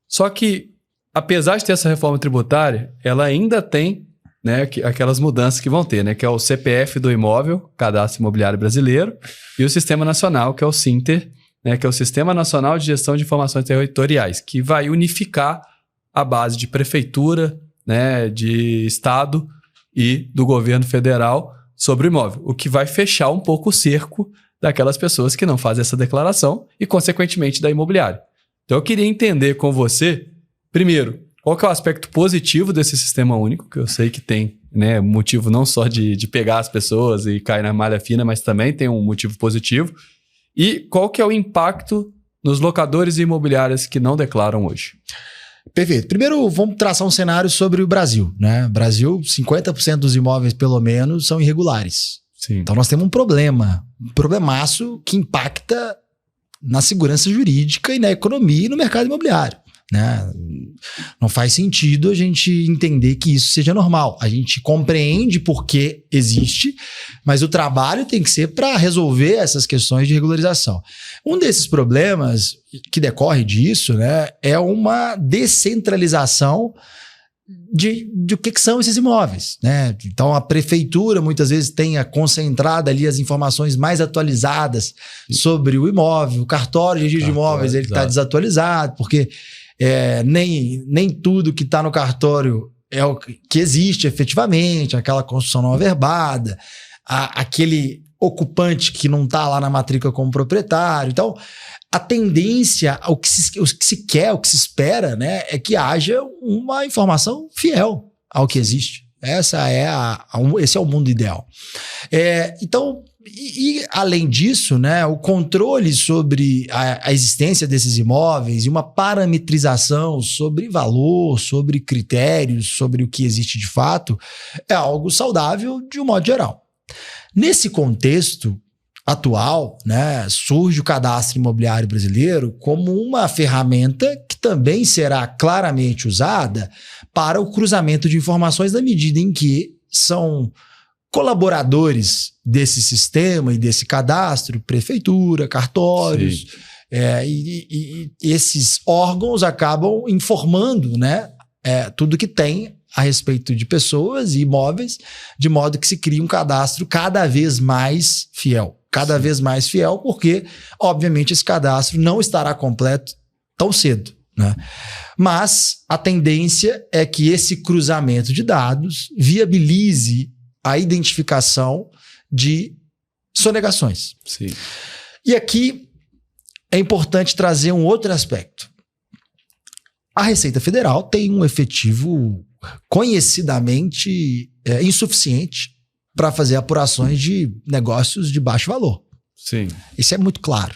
Só que, apesar de ter essa reforma tributária, ela ainda tem, né, aquelas mudanças que vão ter, né, que é o CPF do imóvel, Cadastro Imobiliário Brasileiro, e o Sistema Nacional, que é o SINTER, né, que é o Sistema Nacional de Gestão de Informações Territoriais, que vai unificar a base de prefeitura, né, de estado e do governo federal sobre o imóvel, o que vai fechar um pouco o cerco daquelas pessoas que não fazem essa declaração e, consequentemente, da imobiliária. Então, eu queria entender com você, primeiro, qual que é o aspecto positivo desse sistema único, que eu sei que tem, né, motivo não só de pegar as pessoas e cair na malha fina, mas também tem um motivo positivo. E qual que é o impacto nos locadores e imobiliárias que não declaram hoje? Perfeito. Primeiro, vamos traçar um cenário sobre o Brasil, né? Brasil, 50% dos imóveis, pelo menos, são irregulares. Sim. Então, nós temos um problemaço que impacta na segurança jurídica e na economia e no mercado imobiliário, né? Não faz sentido a gente entender que isso seja normal. A gente compreende por que existe, mas o trabalho tem que ser para resolver essas questões de regularização. Um desses problemas que decorre disso, né, é uma descentralização de o que são esses imóveis, né? Então, a prefeitura muitas vezes tenha concentrado ali as informações mais atualizadas sobre o imóvel. O cartório de registro de imóveis está desatualizado, porque nem tudo que está no cartório é o que existe efetivamente, aquela construção não averbada, aquele ocupante que não está lá na matrícula como proprietário. Então, a tendência, o que se quer, o que se espera, né, é que haja uma informação fiel ao que existe. Esse é o mundo ideal. Então, além disso, né, o controle sobre a existência desses imóveis e uma parametrização sobre valor, sobre critérios, sobre o que existe de fato, é algo saudável de um modo geral. Nesse contexto atual, né, surge o Cadastro Imobiliário Brasileiro como uma ferramenta que também será claramente usada para o cruzamento de informações na medida em que são colaboradores desse sistema e desse cadastro, prefeitura, cartórios, e esses órgãos acabam informando, né, tudo que tem a respeito de pessoas e imóveis, de modo que se cria um cadastro cada vez mais fiel. Cada vez mais fiel, porque, obviamente, esse cadastro não estará completo tão cedo, né? Mas a tendência é que esse cruzamento de dados viabilize a identificação de sonegações. Sim. E aqui é importante trazer um outro aspecto. A Receita Federal tem um efetivo conhecidamente insuficiente para fazer apurações de negócios de baixo valor. Sim. Isso é muito claro.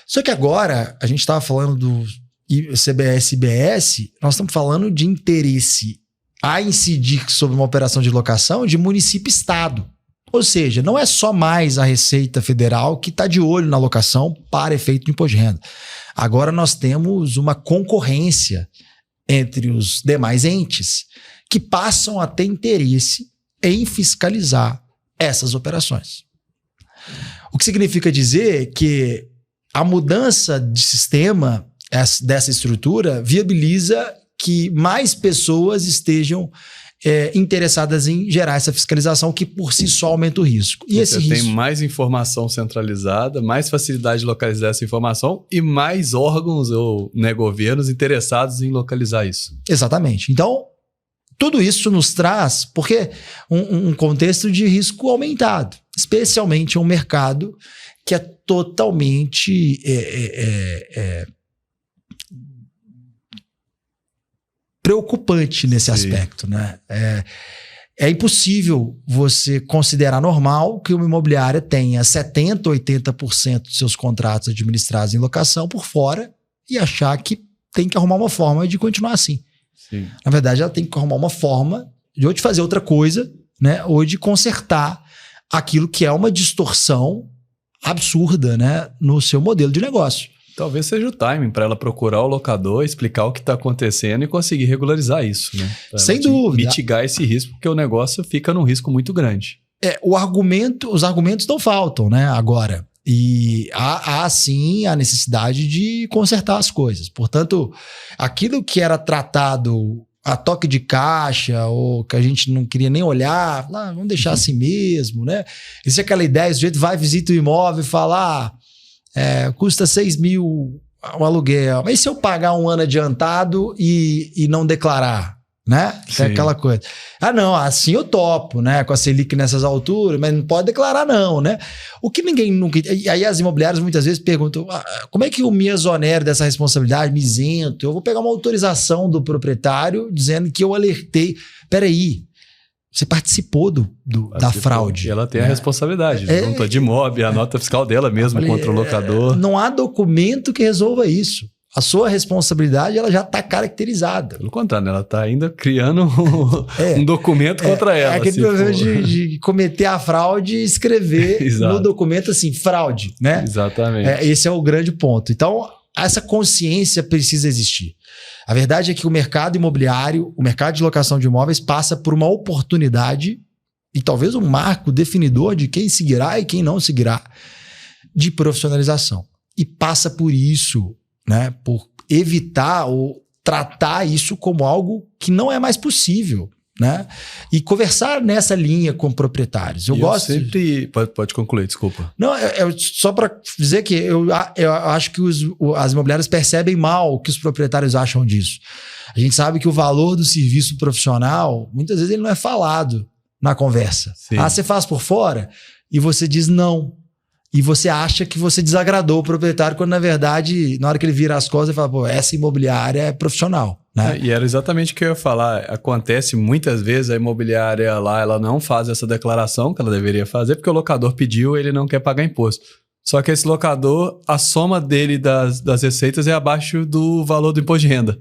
Só que agora, a gente estava falando CBS e BS, nós estamos falando de interesse a incidir sobre uma operação de locação de município e estado. Ou seja, não é só mais a Receita Federal que está de olho na locação para efeito de imposto de renda. Agora nós temos uma concorrência entre os demais entes que passam a ter interesse em fiscalizar essas operações. O que significa dizer que a mudança de sistema dessa estrutura viabiliza que mais pessoas estejam interessadas em gerar essa fiscalização, que por si só aumenta o risco. E você tem mais informação centralizada, mais facilidade de localizar essa informação e mais órgãos ou governos interessados em localizar isso. Exatamente. Então, tudo isso nos traz, porque um contexto de risco aumentado, especialmente um mercado que é totalmente preocupante nesse aspecto, né? É impossível você considerar normal que uma imobiliária tenha 70%, 80% dos seus contratos administrados em locação por fora e achar que tem que arrumar uma forma de continuar assim. Sim. Na verdade, ela tem que arrumar uma forma de ou de fazer outra coisa, né? Ou de consertar aquilo que é uma distorção absurda, né? No seu modelo de negócio. Talvez seja o timing para ela procurar o locador, explicar o que está acontecendo e conseguir regularizar isso, né? Sem dúvida. Mitigar esse risco, porque o negócio fica num risco muito grande. Os argumentos não faltam, né? Agora. E há sim a necessidade de consertar as coisas. Portanto, aquilo que era tratado a toque de caixa, ou que a gente não queria nem olhar, vamos deixar assim mesmo, né? Existe aquela ideia, o sujeito vai, visita o imóvel e fala, custa 6 mil o aluguel, mas e se eu pagar um ano adiantado e não declarar? Né? É aquela coisa. Não, assim eu topo, né? Com a Selic nessas alturas, mas não pode declarar não, né? O que ninguém nunca... E aí as imobiliárias muitas vezes perguntam, como é que eu me exonero dessa responsabilidade, me isento? Eu vou pegar uma autorização do proprietário dizendo que eu alertei. Peraí, você participou da fraude. E ela tem a responsabilidade. Junto de imóvel, a nota fiscal dela mesmo contra o locador. Não há documento que resolva isso. A sua responsabilidade ela já está caracterizada. Pelo contrário, ela está ainda criando um documento contra ela. Aquele problema de cometer a fraude e escrever no documento assim, fraude, né? Exatamente. Esse é o grande ponto. Então, essa consciência precisa existir. A verdade é que o mercado imobiliário, o mercado de locação de imóveis passa por uma oportunidade e talvez um marco definidor de quem seguirá e quem não seguirá de profissionalização. E passa por isso, né, por evitar ou tratar isso como algo que não é mais possível, né? E conversar nessa linha com proprietários. Eu gosto sempre... Pode concluir, desculpa. Não, só para dizer que eu acho que as imobiliárias percebem mal o que os proprietários acham disso. A gente sabe que o valor do serviço profissional, muitas vezes ele não é falado na conversa. Sim. Você faz por fora e você diz não. E você acha que você desagradou o proprietário, quando na verdade, na hora que ele vira as costas, ele fala, essa imobiliária é profissional. Né? E era exatamente o que eu ia falar. Acontece muitas vezes a imobiliária lá, ela não faz essa declaração que ela deveria fazer, porque o locador pediu e ele não quer pagar imposto. Só que esse locador, a soma dele das receitas é abaixo do valor do imposto de renda.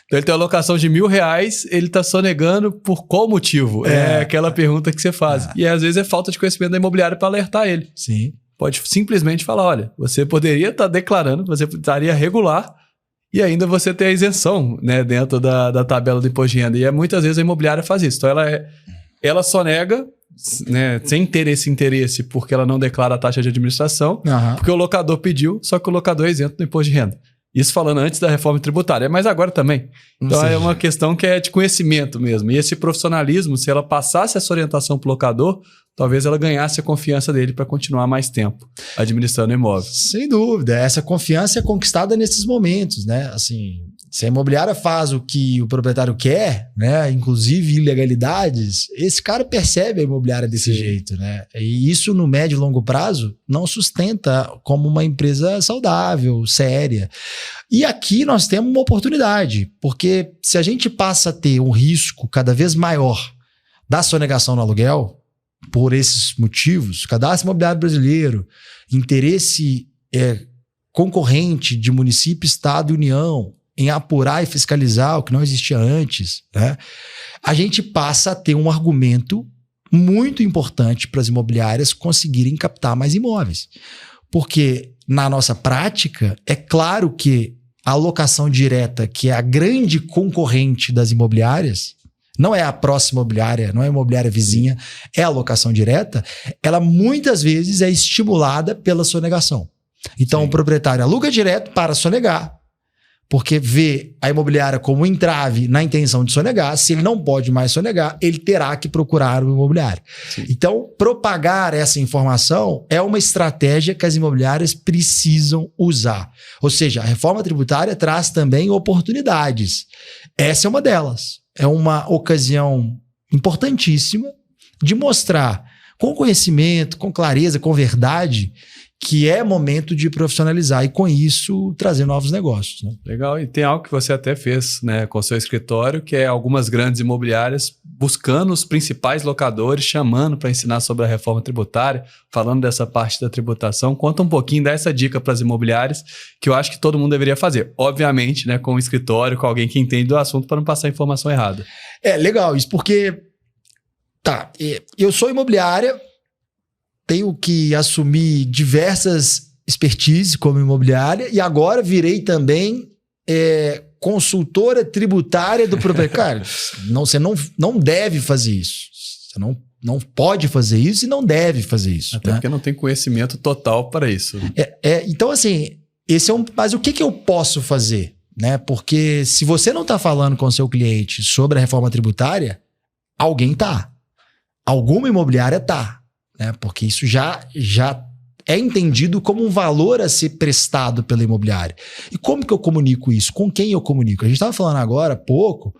Então ele tem uma alocação de R$1.000, ele está sonegando por qual motivo? É aquela pergunta que você faz. E às vezes é falta de conhecimento da imobiliária para alertar ele. Sim. Pode simplesmente falar, olha, você poderia estar declarando, você estaria regular e ainda você ter a isenção, né, dentro da tabela do imposto de renda. E muitas vezes a imobiliária faz isso. Então ela sonega, né, sem ter esse interesse porque ela não declara a taxa de administração, porque o locador pediu, só que o locador é isento do imposto de renda. Isso falando antes da reforma tributária, mas agora também. Então é uma questão que é de conhecimento mesmo. E esse profissionalismo, se ela passasse essa orientação para o locador, talvez ela ganhasse a confiança dele para continuar mais tempo administrando o imóvel. Sem dúvida. Essa confiança é conquistada nesses momentos, né? Assim, se a imobiliária faz o que o proprietário quer, né? Inclusive ilegalidades, esse cara percebe a imobiliária desse jeito, né? E isso no médio e longo prazo não sustenta como uma empresa saudável, séria. E aqui nós temos uma oportunidade, porque se a gente passa a ter um risco cada vez maior da sonegação no aluguel, por esses motivos, cadastro imobiliário brasileiro, interesse concorrente de município, estado e União, em apurar e fiscalizar o que não existia antes, né? A gente passa a ter um argumento muito importante para as imobiliárias conseguirem captar mais imóveis. Porque na nossa prática, é claro que a locação direta, que é a grande concorrente das imobiliárias, não é a próxima imobiliária, não é a imobiliária vizinha, é a locação direta, ela muitas vezes é estimulada pela sonegação. Então, o proprietário aluga direto para sonegar, porque vê a imobiliária como entrave na intenção de sonegar. Se ele não pode mais sonegar, ele terá que procurar o imobiliário. Sim. Então, propagar essa informação é uma estratégia que as imobiliárias precisam usar. Ou seja, a reforma tributária traz também oportunidades. Essa é uma delas. É uma ocasião importantíssima de mostrar com conhecimento, com clareza, com verdade, que é momento de profissionalizar e, com isso, trazer novos negócios. Né? Legal. E tem algo que você até fez, né, com o seu escritório, que é algumas grandes imobiliárias buscando os principais locadores, chamando para ensinar sobre a reforma tributária, falando dessa parte da tributação. Conta um pouquinho, dá essa dica para as imobiliárias, que eu acho que todo mundo deveria fazer. Obviamente, né, com um escritório, com alguém que entende do assunto, para não passar informação errada. É legal isso, porque eu sou imobiliária, tenho que assumir diversas expertises como imobiliária e agora virei também consultora tributária do proprietário. Você não deve fazer isso. Você não pode fazer isso e não deve fazer isso. Até porque não tem conhecimento total para isso. Então, assim, mas o que eu posso fazer? Né? Porque se você não está falando com o seu cliente sobre a reforma tributária, alguém está. Alguma imobiliária está. Né? Porque isso já é entendido como um valor a ser prestado pela imobiliária. E como que eu comunico isso? Com quem eu comunico? A gente estava falando agora há pouco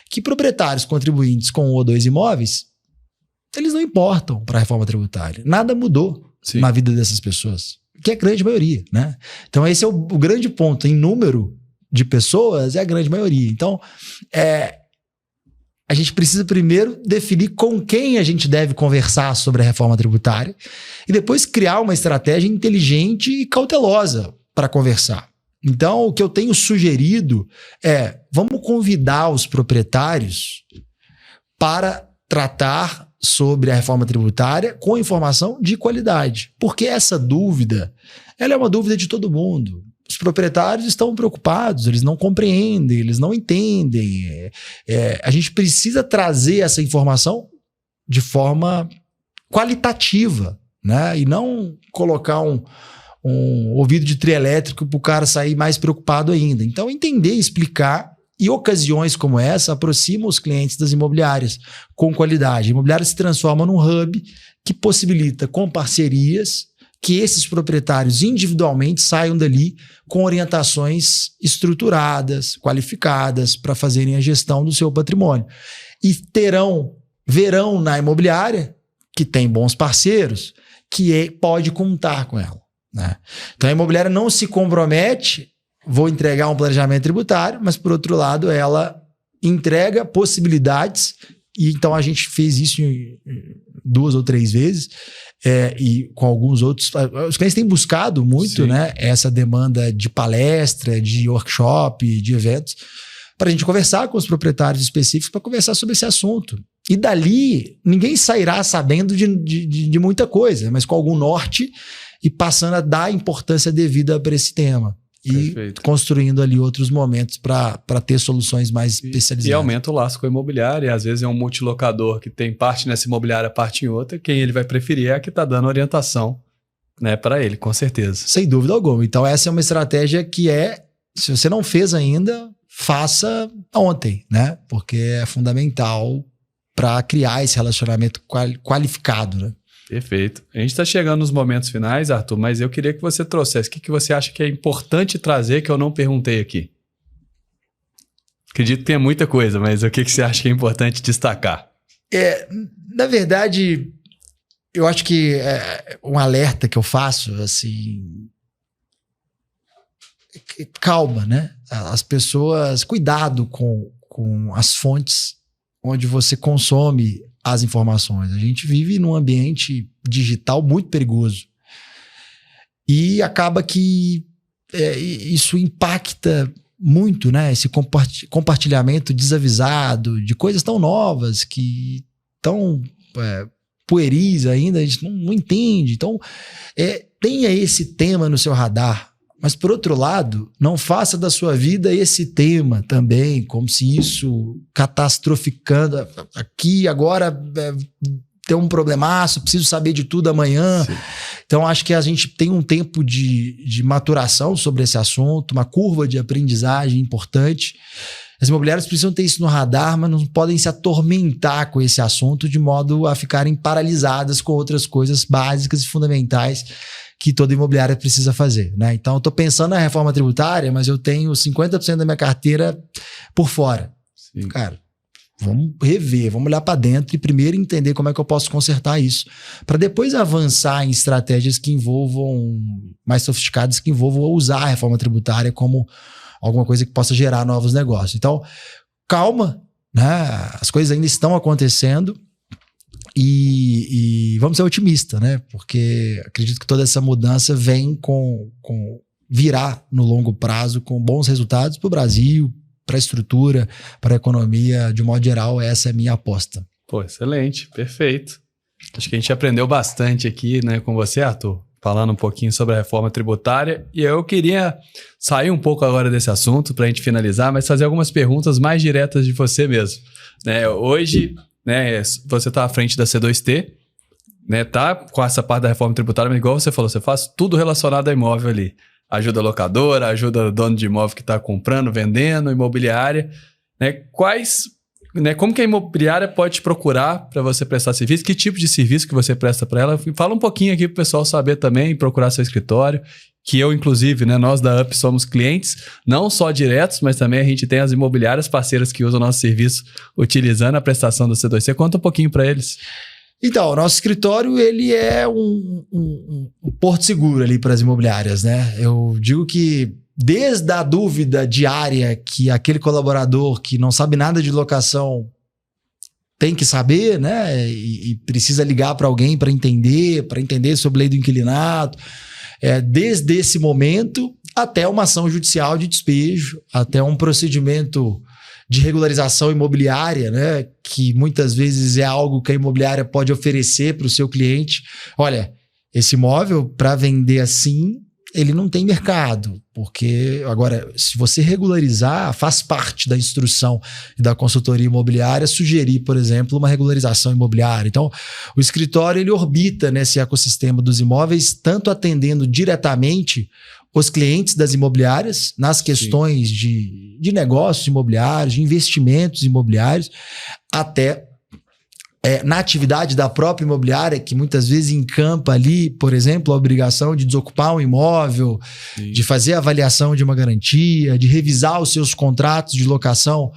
que proprietários contribuintes com 1 ou 2 imóveis, eles não importam para a reforma tributária. Nada mudou na vida dessas pessoas, que é a grande maioria. Né? Então esse é o grande ponto. Em número de pessoas, é a grande maioria. Então, a gente precisa primeiro definir com quem a gente deve conversar sobre a reforma tributária e depois criar uma estratégia inteligente e cautelosa para conversar. Então, o que eu tenho sugerido vamos convidar os proprietários para tratar sobre a reforma tributária com informação de qualidade. Porque essa dúvida, ela é uma dúvida de todo mundo. Os proprietários estão preocupados, eles não compreendem, eles não entendem. A gente precisa trazer essa informação de forma qualitativa, né? E não colocar um ouvido de trio elétrico para o cara sair mais preocupado ainda. Então, entender, explicar, e ocasiões como essa aproximam os clientes das imobiliárias com qualidade. A imobiliária se transforma num hub que possibilita, com parcerias, que esses proprietários individualmente saiam dali com orientações estruturadas, qualificadas para fazerem a gestão do seu patrimônio. E verão na imobiliária, que tem bons parceiros, que pode contar com ela. Né? Então a imobiliária não se compromete, vou entregar um planejamento tributário, mas por outro lado ela entrega possibilidades, e então a gente fez isso 2 ou 3 vezes, e com alguns outros. Os clientes têm buscado muito, né, essa demanda de palestra, de workshop, de eventos, para a gente conversar com os proprietários específicos para conversar sobre esse assunto. E dali, ninguém sairá sabendo de muita coisa, mas com algum norte e passando a dar importância devida para esse tema. E construindo ali outros momentos para ter soluções mais especializadas. E aumenta o laço com a imobiliária. E às vezes é um multilocador que tem parte nessa imobiliária, parte em outra. Quem ele vai preferir é a que está dando orientação, né, para ele, com certeza. Sem dúvida alguma. Então essa é uma estratégia que se você não fez ainda, faça ontem, né? Porque é fundamental para criar esse relacionamento qualificado, né? Perfeito. A gente está chegando nos momentos finais, Arthur, mas eu queria que você trouxesse. O que você acha que é importante trazer que eu não perguntei aqui? Acredito que tenha muita coisa, mas o que você acha que é importante destacar? Na verdade, eu acho que um alerta que eu faço, assim, calma, né? As pessoas, cuidado com as fontes onde você consome as informações. A gente vive num ambiente digital muito perigoso. E acaba que isso impacta muito, né, esse compartilhamento desavisado de coisas tão novas que tão pueris ainda, a gente não entende. Então, tenha esse tema no seu radar, mas por outro lado, não faça da sua vida esse tema também, como se isso catastroficando aqui agora tem um problemaço, preciso saber de tudo amanhã. Sim. Então, acho que a gente tem um tempo de maturação sobre esse assunto, uma curva de aprendizagem importante. As imobiliárias precisam ter isso no radar, mas não podem se atormentar com esse assunto de modo a ficarem paralisadas com outras coisas básicas e fundamentais que toda imobiliária precisa fazer, né? Então, eu estou pensando na reforma tributária, mas eu tenho 50% da minha carteira por fora. Sim. Cara, vamos rever, vamos olhar para dentro e primeiro entender como é que eu posso consertar isso, para depois avançar em estratégias que envolvam, mais sofisticadas, que envolvam usar a reforma tributária como alguma coisa que possa gerar novos negócios. Então, calma, né? As coisas ainda estão acontecendo e vamos ser otimistas, né? Porque acredito que toda essa mudança vem virá no longo prazo com bons resultados para o Brasil, para a estrutura, para a economia, de um modo geral. Essa é a minha aposta. Pô, excelente, perfeito. Acho que a gente aprendeu bastante aqui, né, com você, Arthur, falando um pouquinho sobre a reforma tributária. E eu queria sair um pouco agora desse assunto para a gente finalizar, mas fazer algumas perguntas mais diretas de você mesmo. Né, hoje, né, você está à frente da C2T, né, tá com essa parte da reforma tributária, mas igual você falou, você faz tudo relacionado a imóvel ali. Ajuda a locadora, ajuda o dono de imóvel que está comprando, vendendo, imobiliária. Né, como que a imobiliária pode te procurar para você prestar serviço? Que tipo de serviço que você presta para ela? Fala um pouquinho aqui para o pessoal saber também, procurar seu escritório, que eu, inclusive, né, nós da UP somos clientes, não só diretos, mas também a gente tem as imobiliárias parceiras que usam o nosso serviço utilizando a prestação do C2C. Conta um pouquinho para eles. Então, o nosso escritório, ele é um porto seguro ali para as imobiliárias, né? Eu digo que desde a dúvida diária que aquele colaborador que não sabe nada de locação tem que saber, né? E precisa ligar para alguém para entender sobre a lei do inquilinato, desde esse momento até uma ação judicial de despejo, até um procedimento de regularização imobiliária, né, que muitas vezes é algo que a imobiliária pode oferecer para o seu cliente. Olha, esse imóvel, para vender assim, ele não tem mercado, porque agora, se você regularizar, faz parte da instrução e da consultoria imobiliária sugerir, por exemplo, uma regularização imobiliária. Então, o escritório, ele orbita nesse ecossistema dos imóveis, tanto atendendo diretamente os clientes das imobiliárias nas questões de negócios imobiliários, de investimentos imobiliários, até na atividade da própria imobiliária, que muitas vezes encampa ali, por exemplo, a obrigação de desocupar um imóvel, de fazer a avaliação de uma garantia, de revisar os seus contratos de locação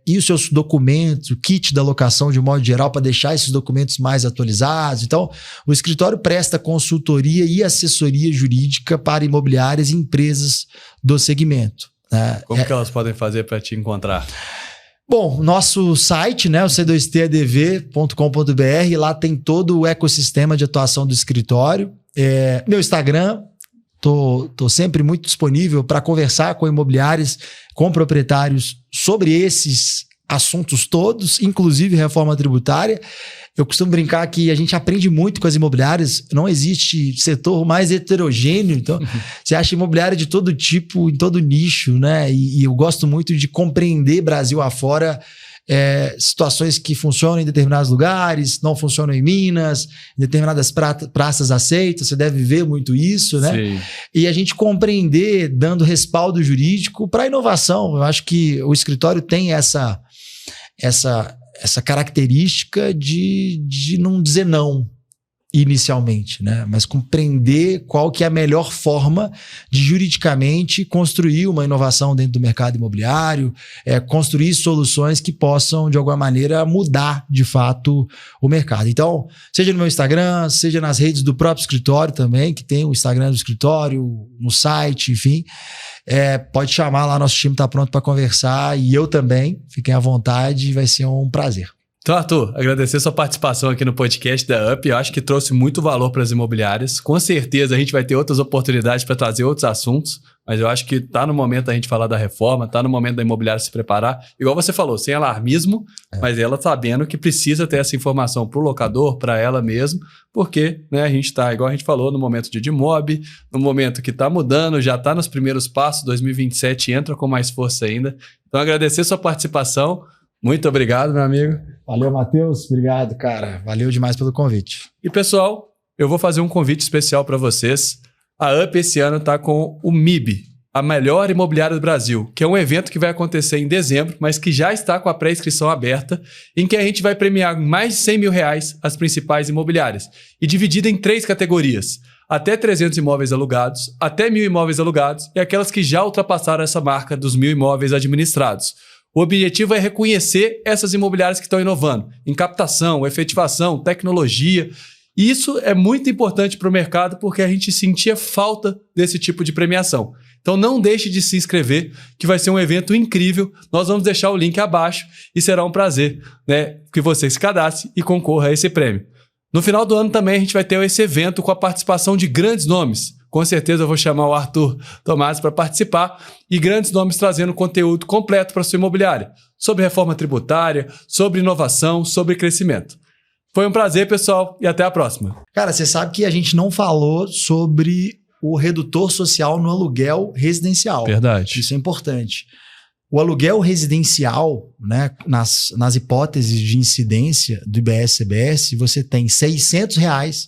e os seus documentos, o kit da locação de um modo geral, para deixar esses documentos mais atualizados. Então, o escritório presta consultoria e assessoria jurídica para imobiliárias e empresas do segmento. Né? Como que elas podem fazer para te encontrar? Bom, nosso site, né, o c2tadv.com.br, lá tem todo o ecossistema de atuação do escritório. Meu Instagram, tô sempre muito disponível para conversar com imobiliários, com proprietários sobre esses assuntos todos, inclusive reforma tributária. Eu costumo brincar que a gente aprende muito com as imobiliárias, não existe setor mais heterogêneo, então você acha imobiliária de todo tipo, em todo nicho, né? E eu gosto muito de compreender Brasil afora, situações que funcionam em determinados lugares, não funcionam em Minas, em determinadas praças aceitas, você deve ver muito isso, né? Sim. E a gente compreender, dando respaldo jurídico para a inovação. Eu acho que o escritório tem essa característica de não dizer não inicialmente, né? Mas compreender qual que é a melhor forma de juridicamente construir uma inovação dentro do mercado imobiliário, construir soluções que possam, de alguma maneira, mudar, de fato, o mercado. Então, seja no meu Instagram, seja nas redes do próprio escritório também, que tem o Instagram do escritório, no site, enfim, pode chamar lá, nosso time está pronto para conversar, e eu também, fiquem à vontade, vai ser um prazer. Então, Arthur, agradecer sua participação aqui no podcast da UP. Eu acho que trouxe muito valor para as imobiliárias. Com certeza a gente vai ter outras oportunidades para trazer outros assuntos, mas eu acho que está no momento da gente falar da reforma, está no momento da imobiliária se preparar. Igual você falou, sem alarmismo, mas ela sabendo que precisa ter essa informação para o locador, para ela mesmo, porque né, a gente está, igual a gente falou, no momento de DMOB, no momento que está mudando, já está nos primeiros passos, 2027 entra com mais força ainda. Então, agradecer sua participação. Muito obrigado, meu amigo. Valeu, Matheus. Obrigado, cara. Valeu demais pelo convite. E, pessoal, eu vou fazer um convite especial para vocês. A UP esse ano está com o MIB, a melhor imobiliária do Brasil, que é um evento que vai acontecer em dezembro, mas que já está com a pré-inscrição aberta, em que a gente vai premiar mais de 100 mil reais as principais imobiliárias, e dividida em 3 categorias. Até 300 imóveis alugados, até 1.000 imóveis alugados e aquelas que já ultrapassaram essa marca dos 1.000 imóveis administrados. O objetivo é reconhecer essas imobiliárias que estão inovando em captação, efetivação, tecnologia. E isso é muito importante para o mercado porque a gente sentia falta desse tipo de premiação. Então não deixe de se inscrever, que vai ser um evento incrível. Nós vamos deixar o link abaixo e será um prazer, né, que você se cadastre e concorra a esse prêmio. No final do ano também a gente vai ter esse evento com a participação de grandes nomes. Com certeza eu vou chamar o Arthur Tomás para participar e grandes nomes trazendo conteúdo completo para a sua imobiliária, sobre reforma tributária, sobre inovação, sobre crescimento. Foi um prazer, pessoal, e até a próxima. Cara, você sabe que a gente não falou sobre o redutor social no aluguel residencial. Verdade. Isso é importante. O aluguel residencial, né, nas hipóteses de incidência do IBS-CBS, você tem R$600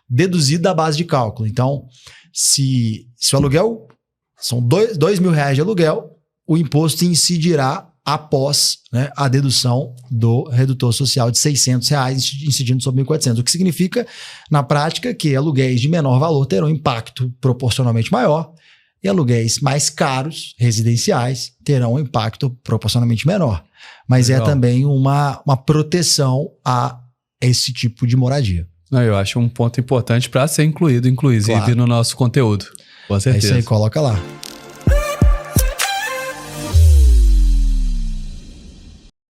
deduzido da base de cálculo. Então, se o aluguel são R$2.000 de aluguel, o imposto incidirá após, né, a dedução do redutor social de R$600 incidindo sobre 1.400. O que significa, na prática, que aluguéis de menor valor terão impacto proporcionalmente maior e aluguéis mais caros, residenciais, terão um impacto proporcionalmente menor. Mas legal. É também uma proteção a esse tipo de moradia. Eu acho um ponto importante para ser incluído, inclusive, claro, no nosso conteúdo. Com certeza. É isso aí, coloca lá.